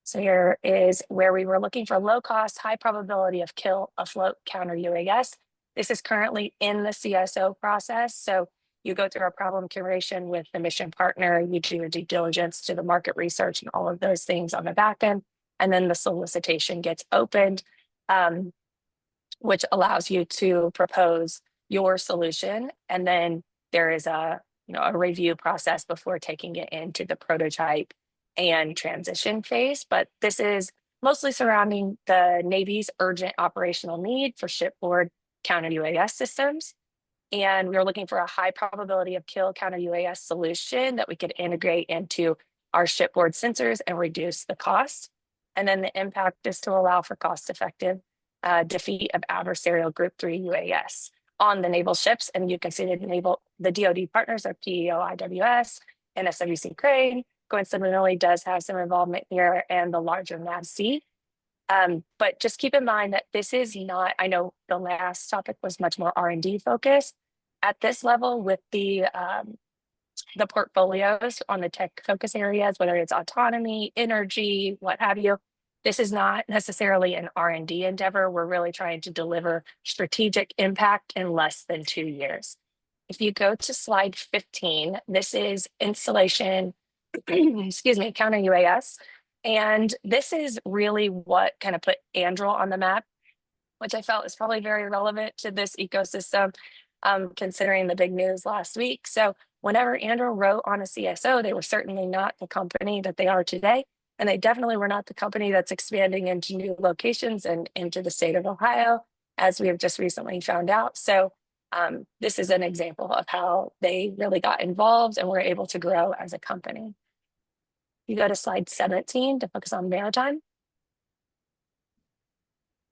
So here is where we were looking for low cost, high probability of kill afloat counter UAS. This is currently in the CSO process. So you go through a problem curation with the mission partner, you do your due diligence to the market research and all of those things on the back end. And then the solicitation gets opened, which allows you to propose your solution. And then there is a review process before taking it into the prototype and transition phase. But this is mostly surrounding the Navy's urgent operational need for shipboard counter UAS systems. And we were looking for a high probability of kill counter UAS solution that we could integrate into our shipboard sensors and reduce the cost. And then the impact is to allow for cost-effective defeat of adversarial Group 3 UAS on the naval ships. And you can see the DoD partners are PEO IWS and SWC Crane. Coincidentally does have some involvement here and the larger NAVSEA. But just keep in mind that this is not, I know the last topic was much more R&D focused. At this level with the portfolios on the tech focus areas, whether it's autonomy, energy, what have you, this is not necessarily an R&D endeavor. We're really trying to deliver strategic impact in less than 2 years. If you go to slide 15, this is installation, excuse me, counter UAS. And this is really what kind of put Anduril on the map, which I felt is probably very relevant to this ecosystem, considering the big news last week. So whenever Anduril wrote on a CSO, they were certainly not the company that they are today. And they definitely were not the company that's expanding into new locations and into the state of Ohio, as we have just recently found out. So this is an example of how they really got involved and were able to grow as a company. You go to slide 17 to focus on maritime.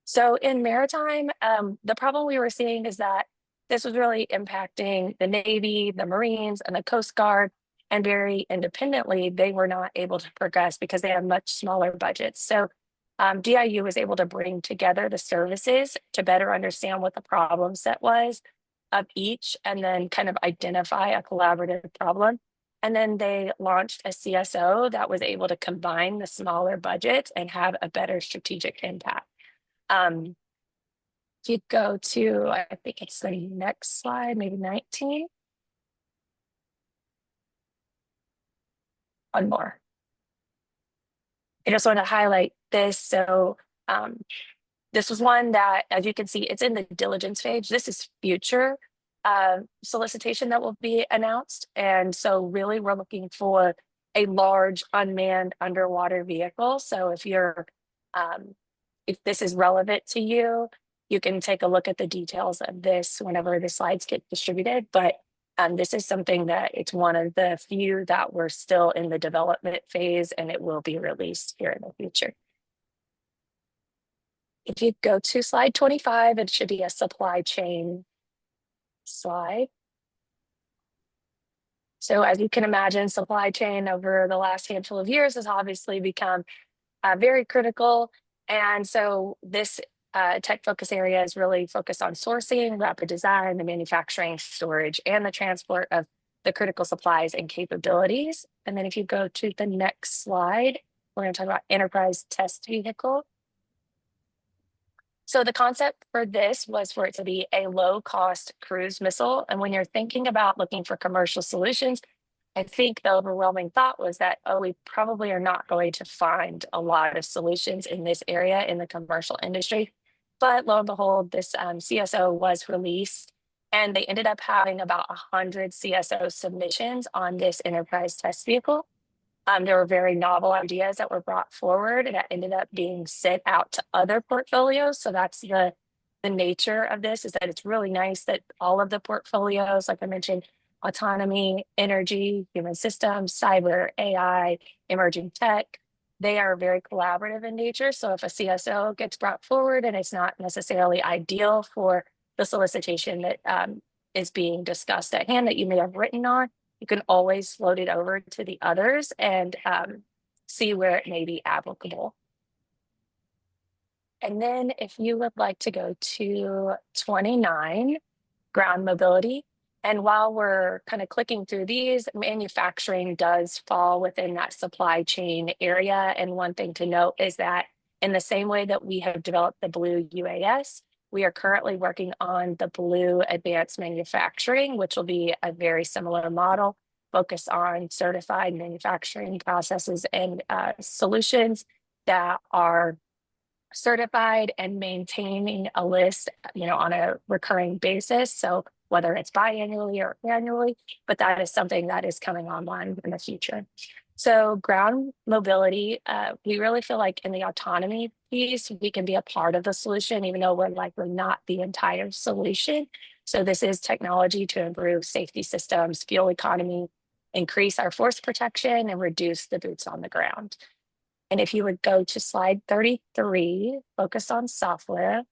So in maritime, the problem we were seeing is that this was really impacting the Navy, the Marines, and the Coast Guard, and very independently, they were not able to progress because they have much smaller budgets. So DIU was able to bring together the services to better understand what the problem set was of each, and then kind of identify a collaborative problem. And then they launched a CSO that was able to combine the smaller budgets and have a better strategic impact. If you go to, I think it's the next slide, maybe 19. One more. I just want to highlight this. So this was one that, as you can see, it's in the diligence phase. This is future solicitation that will be announced. And so really we're looking for a large unmanned underwater vehicle. So if you're, if this is relevant to you, you can take a look at the details of this whenever the slides get distributed. But this is something that it's one of the few that we're still in the development phase, and it will be released here in the future. If you go to slide 25, it should be a supply chain slide. So as you can imagine, supply chain over the last handful of years has obviously become very critical. And so this tech focus area is really focused on sourcing, rapid design, the manufacturing, storage, and the transport of the critical supplies and capabilities. And then if you go to the next slide, we're going to talk about enterprise test vehicle. So the concept for this was for it to be a low-cost cruise missile. And when you're thinking about looking for commercial solutions, I think the overwhelming thought was that, oh, we probably are not going to find a lot of solutions in this area in the commercial industry. But lo and behold, this CSO was released, And they ended up having about 100 CSO submissions on this enterprise test vehicle. There were very novel ideas that were brought forward that ended up being sent out to other portfolios. So that's the nature of this, is that it's really nice that all of the portfolios, like I mentioned, autonomy, energy, human systems, cyber, AI, emerging tech, they are very collaborative in nature. So if a CSO gets brought forward and it's not necessarily ideal for the solicitation that is being discussed at hand that you may have written on, you can always float it over to the others and see where it may be applicable. And then if you would like to go to 29, ground mobility. And while we're kind of clicking through these, manufacturing does fall within that supply chain area. And one thing to note is that in the same way that we have developed the Blue UAS, we are currently working on the Blue Advanced Manufacturing, which will be a very similar model focused on certified manufacturing processes and solutions that are certified and maintaining a list, on a recurring basis. So whether it's biannually or annually, but that is something that is coming online in the future. So ground mobility, we really feel like in the autonomy piece, we can be a part of the solution, even though we're likely not the entire solution. So this is technology to improve safety systems, fuel economy, increase our force protection, and reduce the boots on the ground. And if you would go to slide 33, focus on software.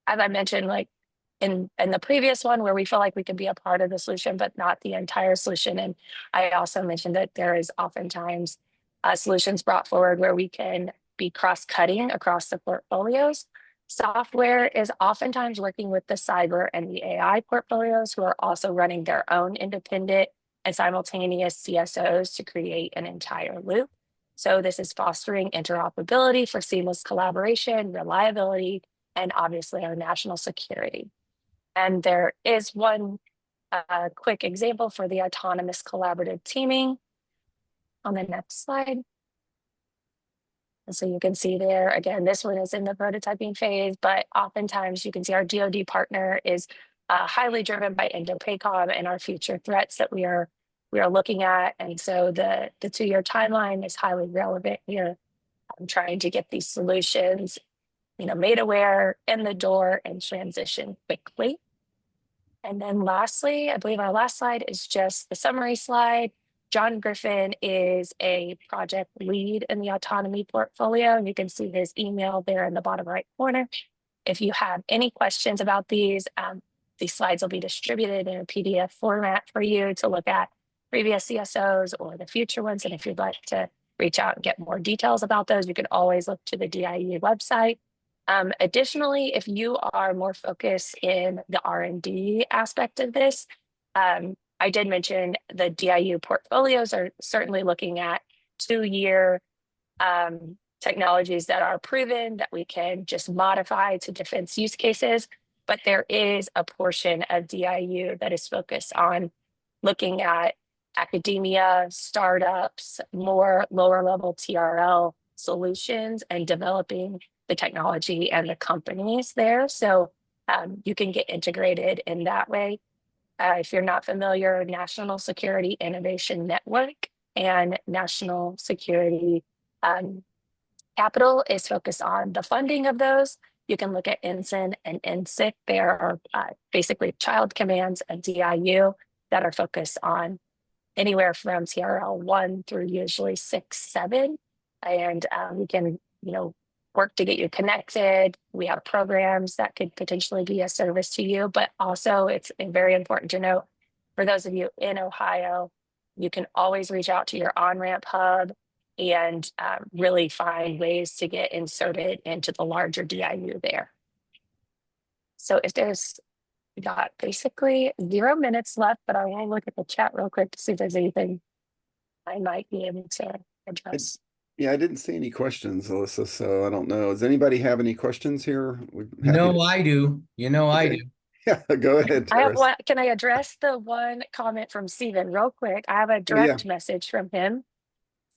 As I mentioned, like in the previous one, where we feel like we can be a part of the solution, but not the entire solution. And I also mentioned that there is oftentimes solutions brought forward where we can be cross-cutting across the portfolios. Software is oftentimes working with the cyber and the AI portfolios, who are also running their own independent and simultaneous CSOs to create an entire loop. So this is fostering interoperability for seamless collaboration, reliability, and obviously our national security. And there is one quick example for the autonomous collaborative teaming on the next slide. And so you can see there, again, this one is in the prototyping phase, but oftentimes you can see our DoD partner is highly driven by INDOPACOM and our future threats that we are looking at. And so the 2-year timeline is highly relevant here. I'm trying to get these solutions, made aware, in the door, and transition quickly. And then lastly, I believe our last slide is just the summary slide. John Griffin is a project lead in the autonomy portfolio, and you can see his email there in the bottom right corner. If you have any questions about these slides will be distributed in a PDF format for you to look at previous CSOs or the future ones. And if you'd like to reach out and get more details about those, you can always look to the DIU website. Additionally, if you are more focused in the R&D aspect of this, I did mention the DIU portfolios are certainly looking at 2-year technologies that are proven that we can just modify to defense use cases. But there is a portion of DIU that is focused on looking at academia, startups, more lower level TRL solutions, and developing the technology and the companies there. So you can get integrated in that way. If you're not familiar, National Security Innovation Network and National Security Capital is focused on the funding of those. You can look at Ensign and NSIC. There are basically child commands and DIU that are focused on anywhere from TRL 1 through usually 6, 7. And we can, work to get you connected. We have programs that could potentially be a service to you, but also it's very important to note for those of you in Ohio, you can always reach out to your OnRamp Hub and really find ways to get inserted into the larger DIU there. So if we got basically 0 minutes left, but I will look at the chat real quick to see if there's anything I might be able to address. Yeah, I didn't see any questions, Alyssa, so I don't know. Does anybody have any questions here? I do. I do. Yeah, go ahead, Taris. Can I address the one comment from Steven real quick? I have a direct message from him.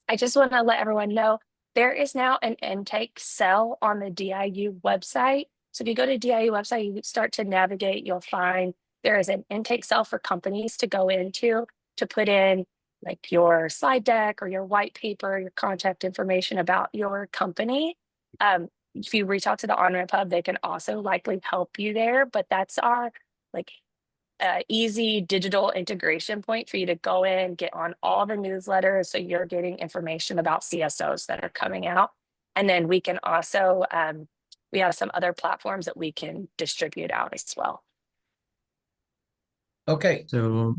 I just want to let everyone know there is now an intake cell on the DIU website So if you go to DIU website, you start to navigate, you'll find there is an intake cell for companies to go into to put in like your slide deck or your white paper, your contact information about your company. If you reach out to the OnRamp Hub, they can also likely help you there, but that's our like easy digital integration point for you to go in, get on all the newsletters so you're getting information about CSOs that are coming out. And then we can also, we have some other platforms that we can distribute out as well. Okay, So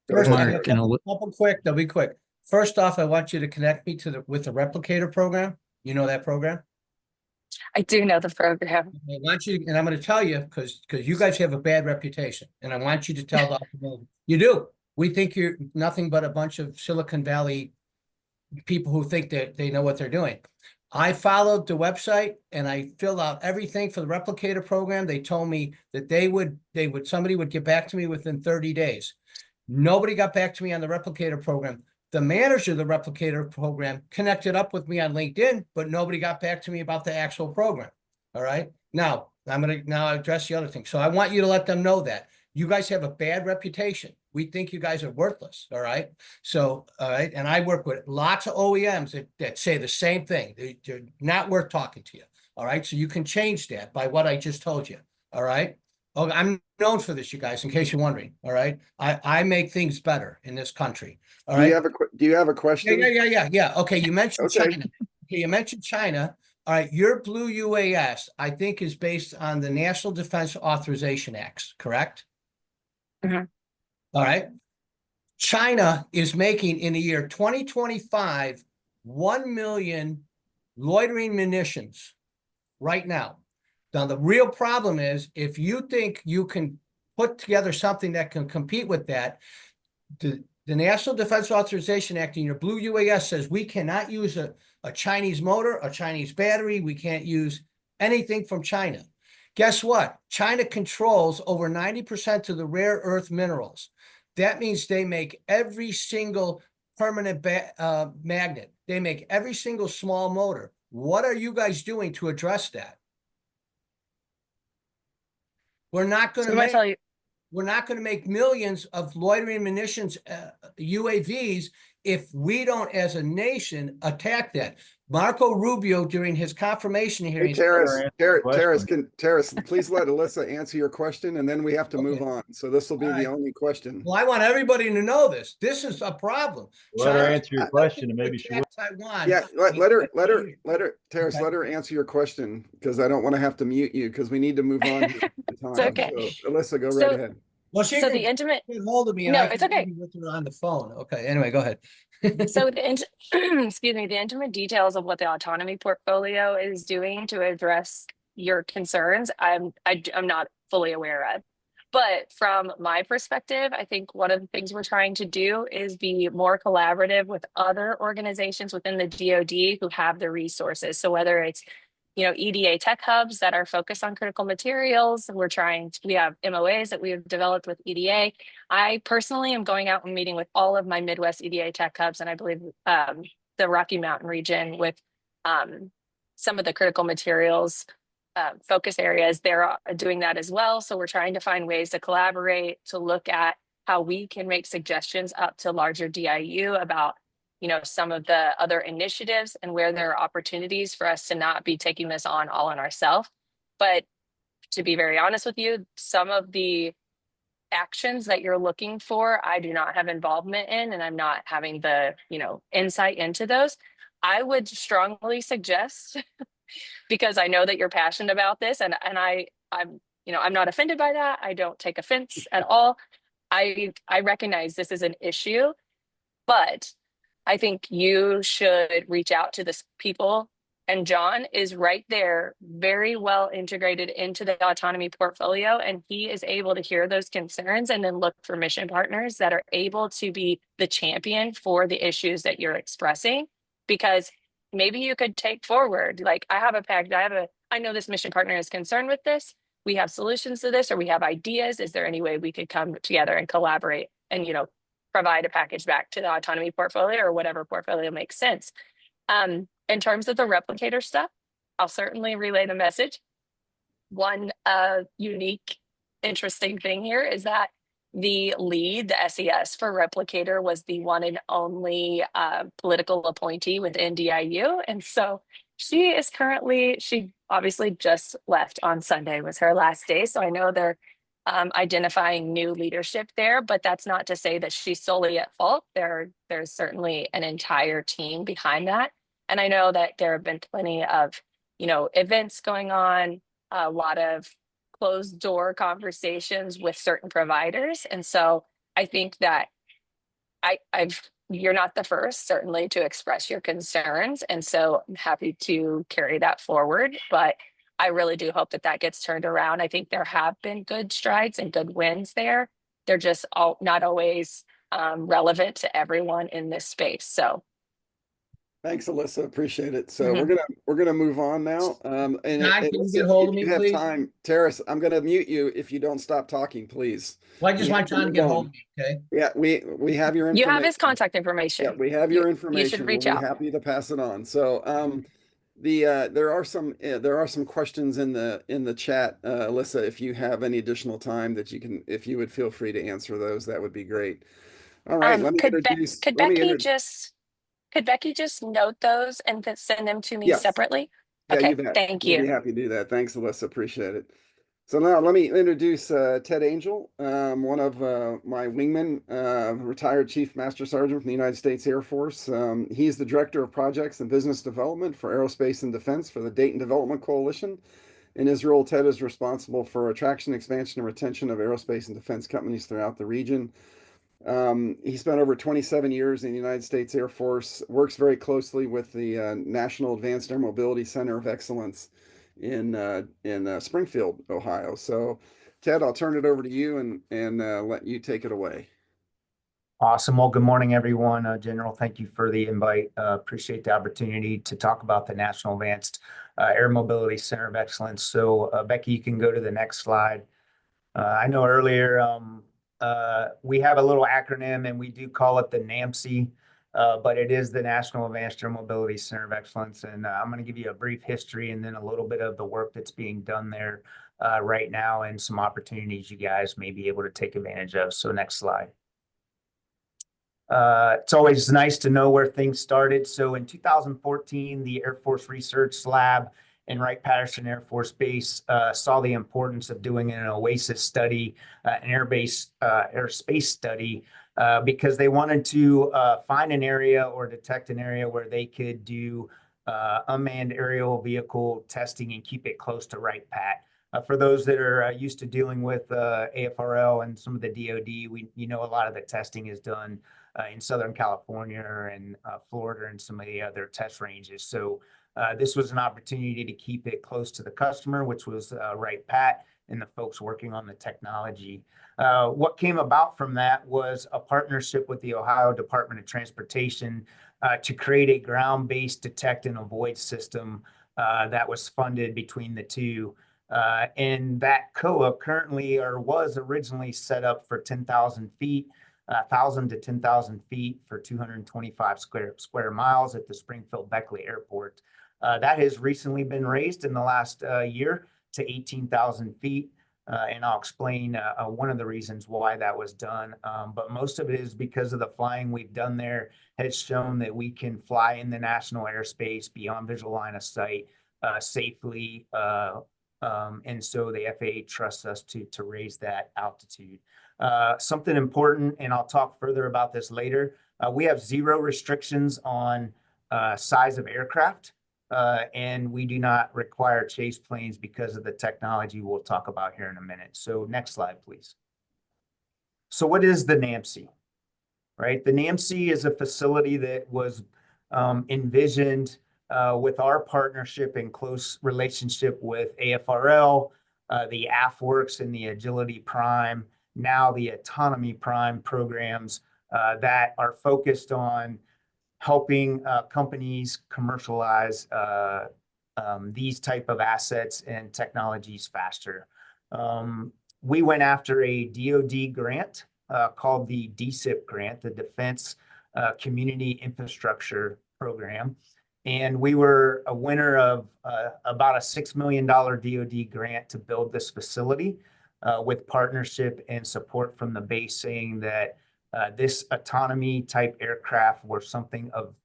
first, I Mark, got a couple quick, they'll be quick. First off, I want you to connect me to with the replicator program. You know that program? I do know the program. I want you, and I'm going to tell you because you guys have a bad reputation, and I want you to tell the community. You do. We think you're nothing but a bunch of Silicon Valley people who think that they know what they're doing. I followed the website and I filled out everything for the replicator program. They told me that somebody would get back to me within 30 days. Nobody got back to me on the replicator program. The manager of the replicator program connected up with me on LinkedIn, but nobody got back to me about the actual program. All right. Now I'm going to address the other thing. So I want you to let them know that you guys have a bad reputation. We think you guys are worthless. All right. So, all right. And I work with lots of OEMs that say the same thing. They're not worth talking to you. All right. So you can change that by what I just told you. All right. Oh, I'm known for this, you guys, in case you're wondering. All right. I make things better in this country. All right. Do you have a question? Yeah. Okay. You mentioned Okay. China. Okay. You mentioned China. All right. Your Blue UAS, I think, is based on the National Defense Authorization Acts, correct? Mm-hmm. All right. China is making in the year 2025, 1 million loitering munitions right now. Now, the real problem is if you think you can put together something that can compete with that, the National Defense Authorization Act in your Blue UAS says we cannot use a Chinese motor, a Chinese battery. We can't use anything from China. Guess what? China controls over 90% of the rare earth minerals. That means they make every single permanent magnet. They make every single small motor. What are you guys doing to address that? We're not going to make millions of loitering munitions UAVs if we don't, as a nation, attack that. Marco Rubio, during his confirmation hearing, Hey, Terrace, please let Alyssa answer your question, and then we have to move on. So this will be the only question. well, I want everybody to know this. This is a problem. Let her answer your question, and maybe she will. Taiwan. Yeah, let her, Terrace, Okay. let her answer your question, because I don't want to have to mute you, because we need to move on here at the time. It's okay. So, Alyssa, go right ahead. Well, she So can the intimate, get hold of me. And no, I can it's okay. be with her on the phone. Okay. Anyway, go ahead. So excuse me, the intimate details of what the autonomy portfolio is doing to address your concerns, I'm not fully aware of. But from my perspective, I think one of the things we're trying to do is be more collaborative with other organizations within the DoD who have the resources. So whether it's, EDA tech hubs that are focused on critical materials, we have MOAs that we have developed with EDA. I personally am going out and meeting with all of my Midwest EDA tech hubs, and I believe the Rocky Mountain region with some of the critical materials focus areas. They're doing that as well. So we're trying to find ways to collaborate, to look at how we can make suggestions up to larger DIU about some of the other initiatives and where there are opportunities for us to not be taking this on all on ourselves. But to be very honest with you, some of the actions that you're looking for, I do not have involvement in, and I'm not having the, insight into those. I would strongly suggest, because I know that you're passionate about this, and I'm not offended by that. I don't take offense at all. I recognize this is an issue, but I think you should reach out to this people, and John is right there, very well integrated into the autonomy portfolio, and he is able to hear those concerns and then look for mission partners that are able to be the champion for the issues that you're expressing. Because maybe you could take forward, like, I know this mission partner is concerned with this. We have solutions to this, or we have ideas. Is there any way we could come together and collaborate and, provide a package back to the autonomy portfolio or whatever portfolio makes sense? In terms of the replicator stuff, I'll certainly relay the message. one unique, interesting thing here is that the lead, the SES for Replicator, was the one and only political appointee within DIU. And so she obviously just left on Sunday, was her last day. So I know they're identifying new leadership there, but that's not to say that she's solely at fault. There's certainly an entire team behind that. And I know that there have been plenty of, events going on, a lot of closed door conversations with certain providers. And so I think that you're not the first, certainly, to express your concerns. And so I'm happy to carry that forward. But I really do hope that that gets turned around. I think there have been good strides and good wins there. They're just not always relevant to everyone in this space. So Thanks, Alyssa. Appreciate it. So we're gonna move on now. John, can you get hold of me, if you have please? time, Terrace, I'm gonna mute you if you don't stop talking, please. Well, I just We want have to John to move get on. hold of me, okay? Yeah, we have your you information. have his contact information. Yeah, we have your You information. should reach We'll out. be happy to pass it on. So there are some questions in the chat, Alyssa. If you have any additional time that if you would feel free to answer those, that would be great. All right, let me introduce. Could Becky just note those and then send them to me Yes. separately? Yeah, Okay, you bet. thank We'll you. be happy to do that. Thanks, Alyssa. Appreciate it. So now let me introduce Ted Angel, one of my wingmen, retired Chief Master Sergeant from the United States Air Force. He's the Director of Projects and Business Development for Aerospace and Defense for the Dayton Development Coalition. In his role, Ted is responsible for attraction, expansion, and retention of aerospace and defense companies throughout the region. He spent over 27 years in the United States Air Force, works very closely with the National Advanced Air Mobility Center of Excellence in Springfield, Ohio. So, Ted, I'll turn it over to you and let you take it away. Awesome. Well, good morning, everyone. General, thank you for the invite. Appreciate the opportunity to talk about the National Advanced Air Mobility Center of Excellence. So, Becky, you can go to the next slide. I know earlier we have a little acronym and we do call it the NAMC, but it is the National Advanced Air Mobility Center of Excellence. And I'm going to give you a brief history and then a little bit of the work that's being done there right now and some opportunities you guys may be able to take advantage of. So next slide. It's always nice to know where things started. So in 2014, the Air Force Research Lab in Wright-Patterson Air Force Base saw the importance of doing an OASIS study, an airspace study, because they wanted to find an area or detect an area where they could do unmanned aerial vehicle testing and keep it close to Wright-Pat. For those that are used to dealing with AFRL and some of the DoD, a lot of the testing is done in Southern California and Florida and some of the other test ranges. So this was an opportunity to keep it close to the customer, which was Wright-Pat and the folks working on the technology. What came about from that was a partnership with the Ohio Department of Transportation to create a ground-based detect and avoid system that was funded between the two. And that COA currently was originally set up for 10,000 feet. 1,000 to 10,000 feet for 225 square miles at the Springfield Beckley Airport. That has recently been raised in the last year to 18,000 feet. And I'll explain one of the reasons why that was done. But most of it is because of the flying we've done there has shown that we can fly in the national airspace beyond visual line of sight safely. And so the FAA trusts us to raise that altitude. Something important, and I'll talk further about this later, we have zero restrictions on size of aircraft, and we do not require chase planes because of the technology we'll talk about here in a minute. So next slide, please. So what is the NAMC, right? The NAMC is a facility that was envisioned with our partnership and close relationship with AFRL, the AFWorks and the Agility Prime, now the Autonomy Prime programs that are focused on helping companies commercialize these type of assets and technologies faster. We went after a DoD grant called the DCIP grant, the Defense Community Infrastructure Program. And we were a winner of about a $6 million DoD grant to build this facility with partnership and support from the base, saying that this autonomy type aircraft were something of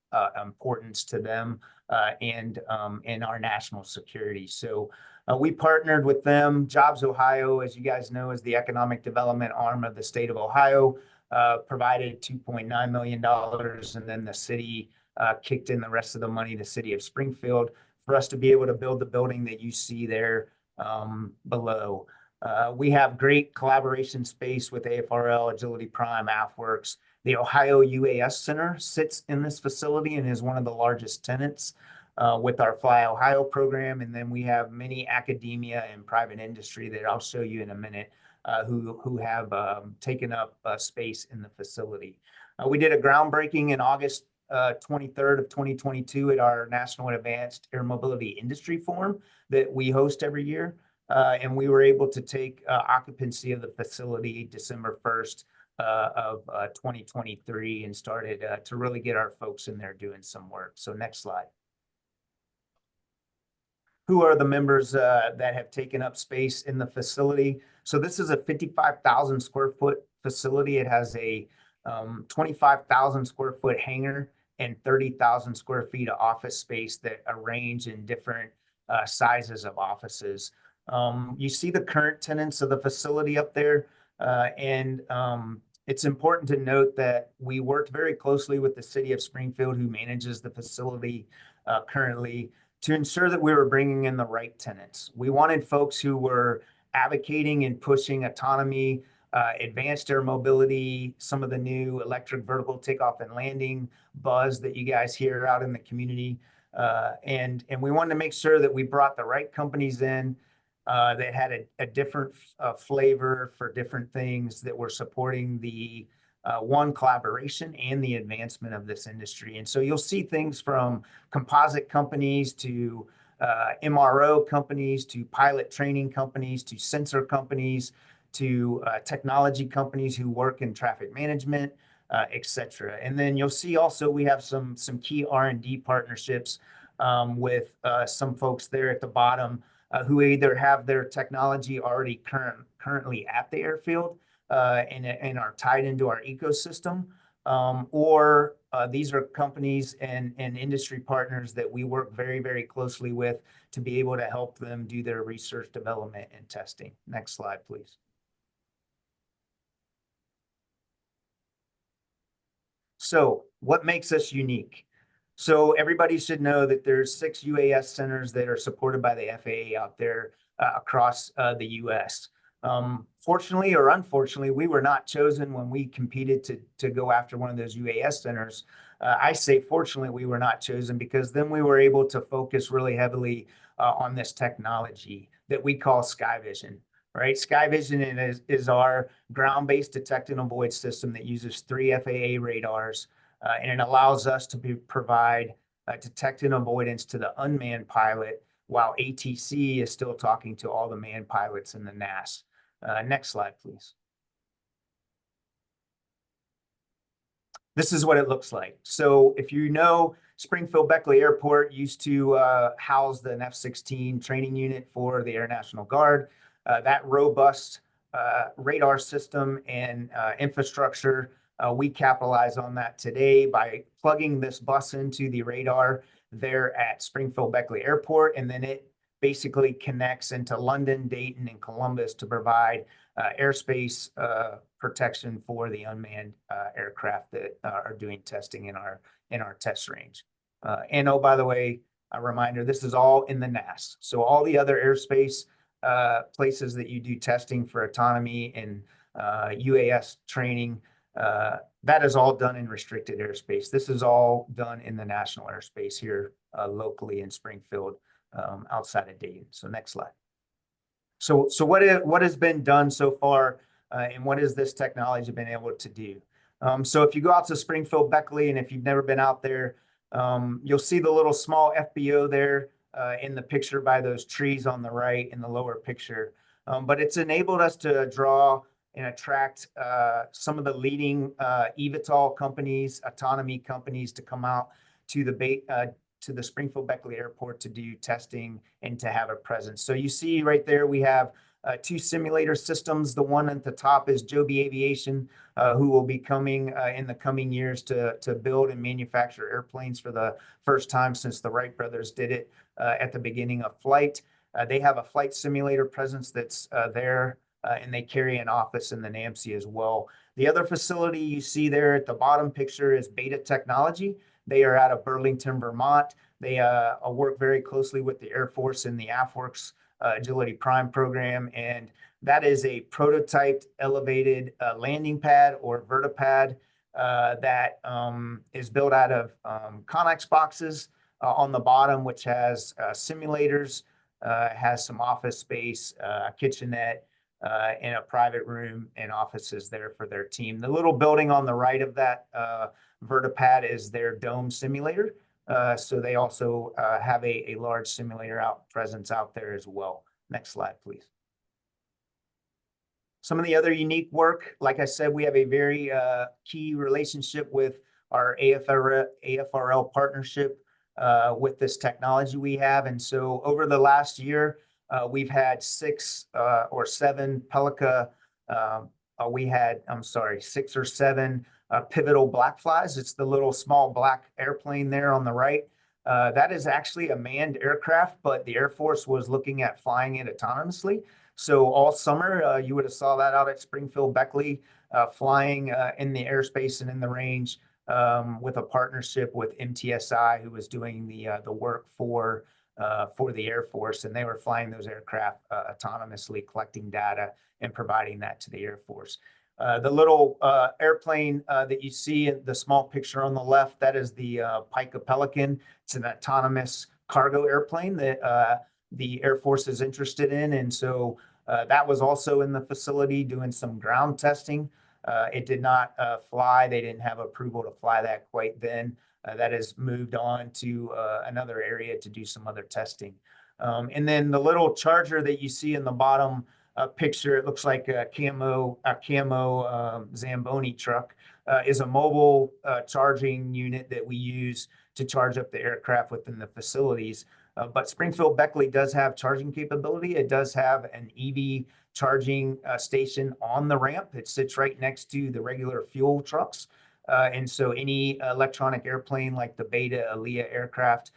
importance to them and our national security. So we partnered with them. Jobs Ohio, as you guys know, is the economic development arm of the state of Ohio, provided $2.9 million, and then the city kicked in the rest of the money, the city of Springfield, for us to be able to build the building that you see there below. We have great collaboration space with AFRL, Agility Prime, AFWorks. The Ohio UAS Center sits in this facility and is one of the largest tenants with our Fly Ohio program. And then we have many academia and private industry that I'll show you in a minute who have taken up space in the facility. We did a groundbreaking in August 23rd of 2022 at our National Advanced Air Mobility Industry Forum that we host every year. And we were able to take occupancy of the facility December 1st of 2023 and started to really get our folks in there doing some work. So next slide. Who are the members that have taken up space in the facility? So this is a 55,000 square foot facility. It has a 25,000 square foot hangar and 30,000 square feet of office space that arrange in different sizes of offices. You see the current tenants of the facility up there, and it's important to note that we worked very closely with the city of Springfield, who manages the facility currently, to ensure that we were bringing in the right tenants. We wanted folks who were advocating and pushing autonomy, advanced air mobility, some of the new electric vertical takeoff and landing buzz that you guys hear out in the community. And we wanted to make sure that we brought the right companies in that had a different flavor for different things that were supporting the collaboration and the advancement of this industry. And so you'll see things from composite companies to MRO companies to pilot training companies to sensor companies to technology companies who work in traffic management, et cetera. And then you'll see also we have some key R&D partnerships with some folks there at the bottom who either have their technology already currently at the airfield and are tied into our ecosystem, or these are companies and industry partners that we work very, very closely with to be able to help them do their research, development, and testing. Next slide, please. So what makes us unique? So everybody should know that there's 6 UAS centers that are supported by the FAA out there across the US. Fortunately or unfortunately, we were not chosen when we competed to go after one of those UAS centers. I say fortunately we were not chosen because then we were able to focus really heavily on this technology that we call SkyVision. Right, SkyVision is our ground-based detect and avoid system that uses 3 FAA radars, and it allows us to provide detect and avoidance to the unmanned pilot, while ATC is still talking to all the manned pilots in the NAS. Next slide, please. This is what it looks like. So if you know, Springfield Beckley Airport used to house the F-16 training unit for the Air National Guard. That robust radar system and infrastructure, we capitalize on that today by plugging this bus into the radar there at Springfield Beckley Airport, and then it basically connects into London, Dayton, and Columbus to provide airspace protection for the unmanned aircraft that are doing testing in our test range. And oh, by the way, a reminder, this is all in the NAS. So all the other airspace places that you do testing for autonomy and UAS training, that is all done in restricted airspace. This is all done in the national airspace here locally in Springfield, outside of Dayton. So next slide. So what has been done so far, and what has this technology been able to do? So if you go out to Springfield Beckley, and if you've never been out there, you'll see the little small FBO there in the picture by those trees on the right in the lower picture. But it's enabled us to draw and attract some of the leading eVTOL companies, autonomy companies to come out to to the Springfield-Beckley Airport to do testing and to have a presence. So you see right there, we have 2 simulator systems. The one at the top is Joby Aviation, who will be coming in the coming years to build and manufacture airplanes for the first time since the Wright brothers did it at the beginning of flight. They have a flight simulator presence that's there, and they carry an office in the NAMC as well. The other facility you see there at the bottom picture is Beta Technology. They are out of Burlington, Vermont. They work very closely with the Air Force and the AFWERX Agility Prime program, and that is a prototyped elevated landing pad or vertipad that is built out of Connex boxes on the bottom, which has simulators, has some office space, a kitchenette, and a private room and offices there for their team. The little building on the right of that vertipad is their dome simulator. So they also have a large simulator presence out there as well. Next slide, please. Some of the other unique work, like I said, we have a very key relationship with our AFRL partnership with this technology we have. And so over the last year, we've had 6 or 7 Pelica, 6 or 7 pivotal blackflies. It's the little small black airplane there on the right. That is actually a manned aircraft, but the Air Force was looking at flying it autonomously. So all summer, you would have saw that out at Springfield-Beckley, flying in the airspace and in the range with a partnership with MTSI, who was doing the work for the Air Force, and they were flying those aircraft autonomously, collecting data and providing that to the Air Force. The little airplane that you see in the small picture on the left, that is the Pica Pelican. It's an autonomous cargo airplane that the Air Force is interested in. And so that was also in the facility doing some ground testing. It did not fly. They didn't have approval to fly that quite then. That has moved on to another area to do some other testing. And then the little charger that you see in the bottom picture, it looks like a camo Zamboni truck, is a mobile charging unit that we use to charge up the aircraft within the facilities. But Springfield-Beckley does have charging capability. It does have an EV charging station on the ramp. It sits right next to the regular fuel trucks. And so any electronic airplane like the Beta Alea aircraft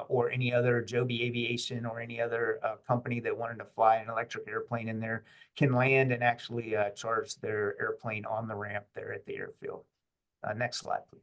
or any other Joby Aviation or any other company that wanted to fly an electric airplane in there can land and actually charge their airplane on the ramp there at the airfield. Next slide, please.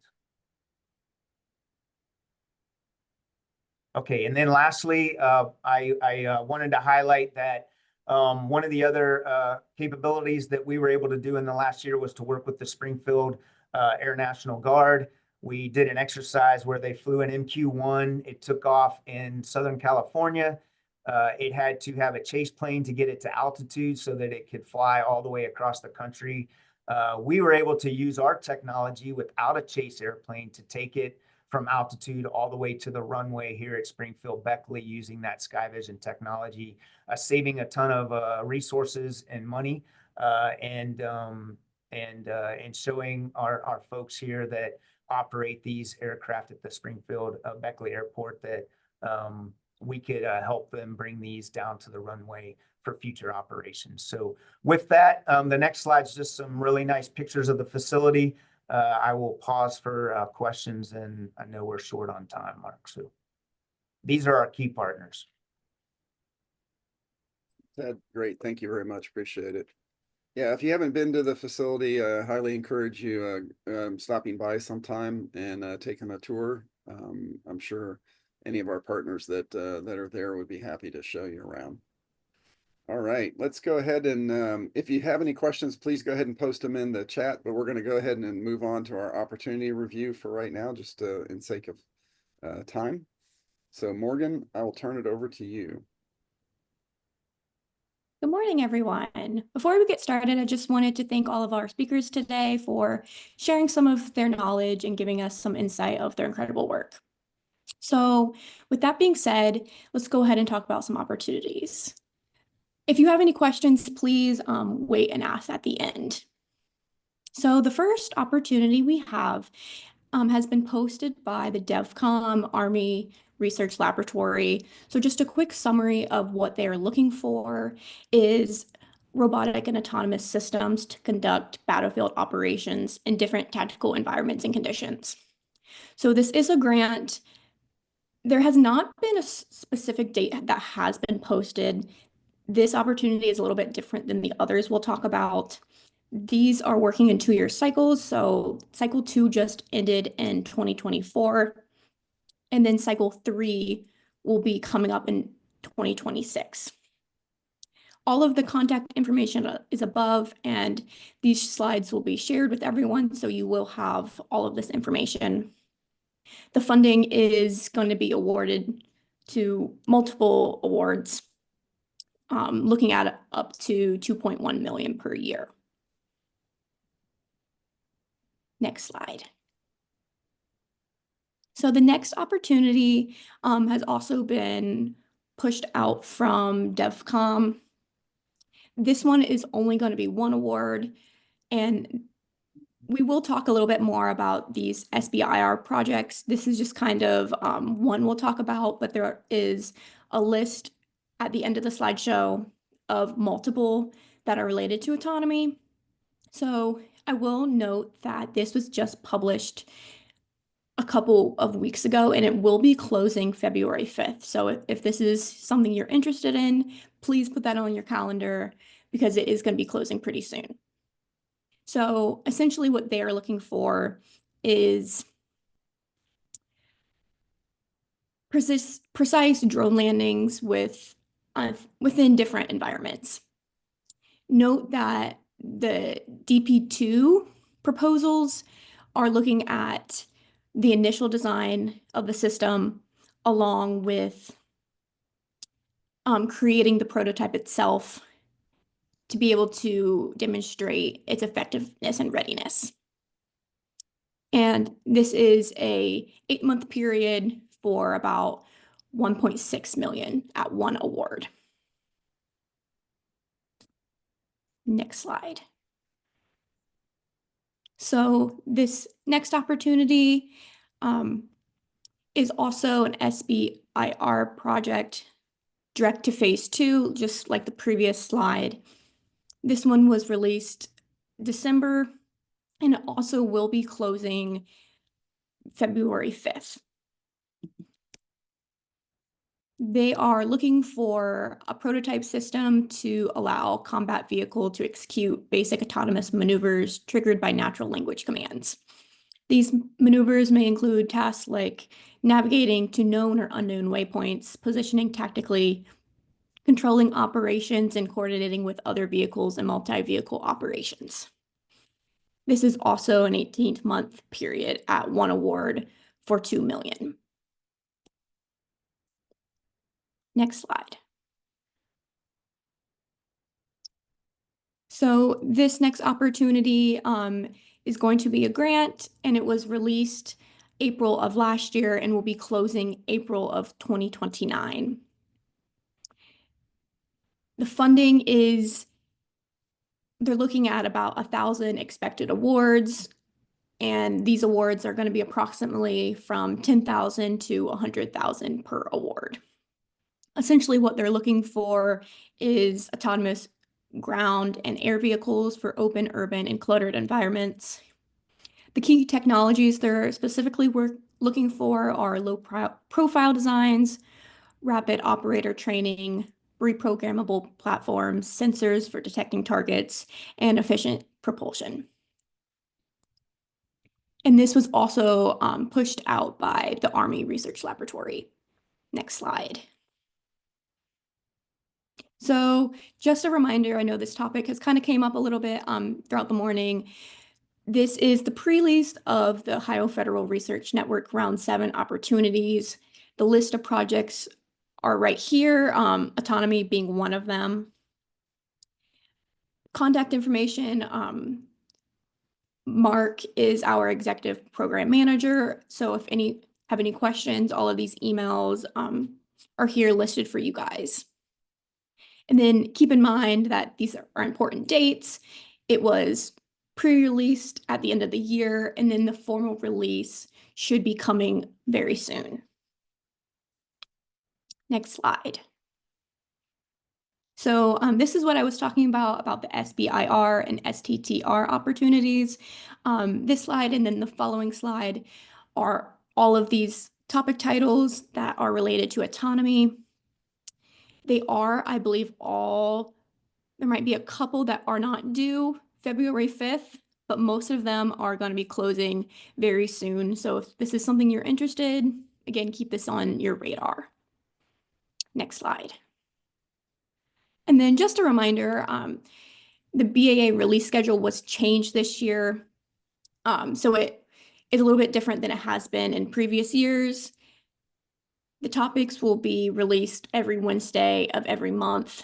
Okay, and then lastly, I wanted to highlight that one of the other capabilities that we were able to do in the last year was to work with the Springfield Air National Guard. We did an exercise where they flew an MQ-1. It took off in Southern California. It had to have a chase plane to get it to altitude so that it could fly all the way across the country. We were able to use our technology without a chase airplane to take it from altitude all the way to the runway here at Springfield-Beckley using that SkyVision technology, saving a ton of resources and money, and showing our folks here that operate these aircraft at the Springfield-Beckley Airport that we could help them bring these down to the runway for future operations. So with that, the next slide is just some really nice pictures of the facility. I will pause for questions, and I know we're short on time, Mark. So these are our key partners. That's great. Thank you very much. Appreciate it. Yeah, if you haven't been to the facility, I highly encourage you stopping by sometime and taking a tour. I'm sure any of our partners that are there would be happy to show you around. All right, let's go ahead and if you have any questions, please go ahead and post them in the chat, but we're going to go ahead and move on to our opportunity review for right now, just in sake of time. So Morgan, I will turn it over to you. Good morning, everyone. Before we get started, I just wanted to thank all of our speakers today for sharing some of their knowledge and giving us some insight of their incredible work. So with that being said, let's go ahead and talk about some opportunities. If you have any questions, please wait and ask at the end. So the first opportunity we have has been posted by the DevCom Army Research Laboratory. So just a quick summary of what they're looking for is robotic and autonomous systems to conduct battlefield operations in different tactical environments and conditions. So this is a grant. There has not been a specific date that has been posted. This opportunity is a little bit different than the others we'll talk about. These are working in 2-year cycles. So cycle 2 just ended in 2024. And then cycle 3 will be coming up in 2026. All of the contact information is above, and these slides will be shared with everyone, so you will have all of this information. The funding is going to be awarded to multiple awards, looking at up to 2.1 million per year. Next slide. So the next opportunity has also been pushed out from DevCom. This one is only going to be 1 award, and we will talk a little bit more about these SBIR projects. This is just kind of one we'll talk about, but there is a list at the end of the slideshow of multiple that are related to autonomy. So I will note that this was just published a couple of weeks ago, and it will be closing February 5th. So if this is something you're interested in, please put that on your calendar because it is going to be closing pretty soon. So essentially what they are looking for is precise drone landings within different environments. Note that the DP2 proposals are looking at the initial design of the system along with creating the prototype itself to be able to demonstrate its effectiveness and readiness. And this is a 8-month period for about 1.6 million at 1 award. Next slide. So this next opportunity is also an SBIR project direct to phase 2, just like the previous slide. This one was released December, and it also will be closing February 5th. They are looking for a prototype system to allow combat vehicle to execute basic autonomous maneuvers triggered by natural language commands. These maneuvers may include tasks like navigating to known or unknown waypoints, positioning tactically, controlling operations, and coordinating with other vehicles and multi-vehicle operations. This is also an 18-month period at 1 award for 2 million. Next slide. So this next opportunity is going to be a grant, and it was released April of last year and will be closing April of 2029. The funding is, they're looking at about 1,000 expected awards, and these awards are going to be approximately from 10,000 to 100,000 per award. Essentially what they're looking for is autonomous ground and air vehicles for open, urban, and cluttered environments. The key technologies they're specifically looking for are low profile designs, rapid operator training, reprogrammable platforms, sensors for detecting targets, and efficient propulsion. And this was also pushed out by the Army Research Laboratory. Next slide. So just a reminder, I know this topic has kind of came up a little bit throughout the morning. This is the pre-list of the Ohio Federal Research Network Round 7 opportunities. The list of projects are right here, Autonomy being one of them. Contact information, Mark is our executive program manager. So if have any questions, all of these emails are here listed for you guys. And then keep in mind that these are important dates. It was pre-released at the end of the year, and then the formal release should be coming very soon. Next slide. So this is what I was talking about the SBIR and STTR opportunities. This slide and then the following slide are all of these topic titles that are related to autonomy. They are, I believe, there might be a couple that are not due February 5th, but most of them are going to be closing very soon. So if this is something you're interested, again, keep this on your radar. Next slide. And then just a reminder, the BAA release schedule was changed this year. So it is a little bit different than it has been in previous years. The topics will be released every Wednesday of every month.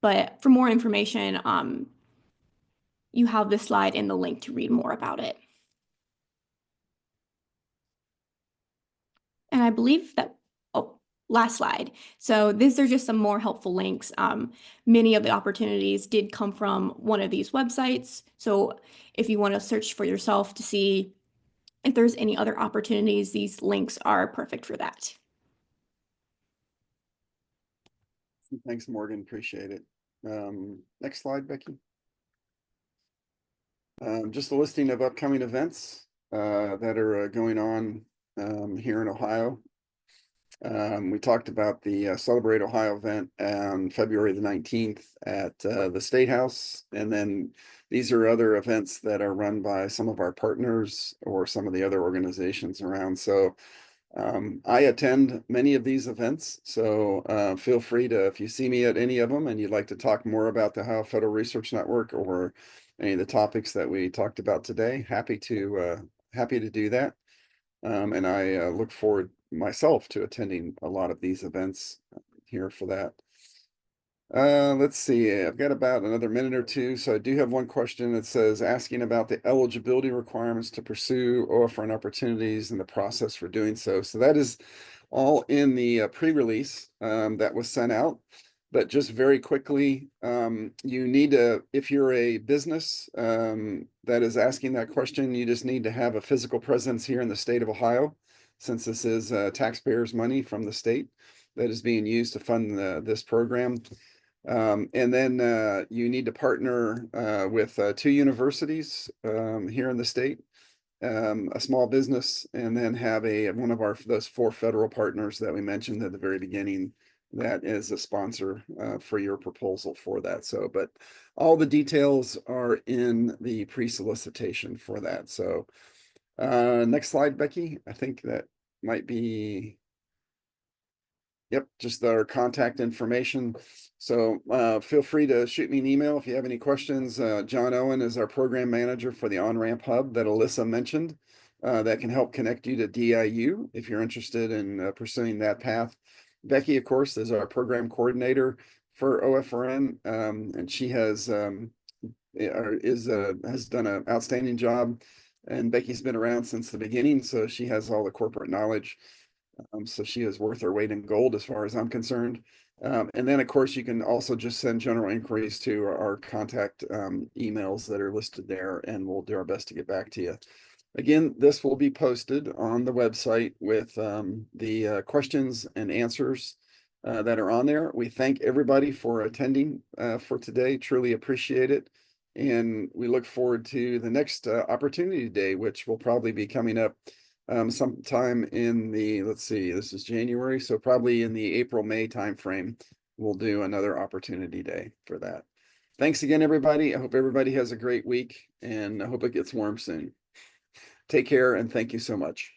But for more information, you have the slide and the link to read more about it. And I believe that, last slide. So these are just some more helpful links. Many of the opportunities did come from one of these websites. So if you want to search for yourself to see if there's any other opportunities, these links are perfect for that. Thanks, Morgan. Appreciate it. Next slide, Becky. Just a listing of upcoming events that are going on here in Ohio. We talked about the Celebrate Ohio event on February the 19th at the State House. And then these are other events that are run by some of our partners or some of the other organizations around. So I attend many of these events. So feel free to, if you see me at any of them and you'd like to talk more about the Ohio Federal Research Network or any of the topics that we talked about today, happy to do that. And I look forward myself to attending a lot of these events here for that. Let's see, I've got about another minute or two. So I do have one question that says asking about the eligibility requirements to pursue OFRN opportunities and the process for doing so. So that is all in the pre-release that was sent out. But just very quickly, you need to, if you're a business that is asking that question, you just need to have a physical presence here in the state of Ohio, since this is taxpayers' money from the state that is being used to fund this program. And then you need to partner with 2 universities here in the state, a small business, and then have one of those 4 federal partners that we mentioned at the very beginning that is a sponsor for your proposal for that. So, but all the details are in the pre-solicitation for that. So next slide, Becky. I think that might be, yep, just our contact information. So feel free to shoot me an email if you have any questions. John Owen is our program manager for the OnRamp Hub that Alyssa mentioned that can help connect you to DIU if you're interested in pursuing that path. Becky, of course, is our program coordinator for OFRN, and she has done an outstanding job. And Becky's been around since the beginning, so she has all the corporate knowledge. So she is worth her weight in gold as far as I'm concerned. And then, of course, you can also just send general inquiries to our contact emails that are listed there, and we'll do our best to get back to you. Again, this will be posted on the website with the questions and answers that are on there. We thank everybody for attending for today. Truly appreciate it. And we look forward to the next Opportunity Day, which will probably be coming up sometime in the, let's see, this is January. So probably in the April-May timeframe, we'll do another Opportunity Day for that. Thanks again, everybody. I hope everybody has a great week, and I hope it gets warm soon. Take care, and thank you so much.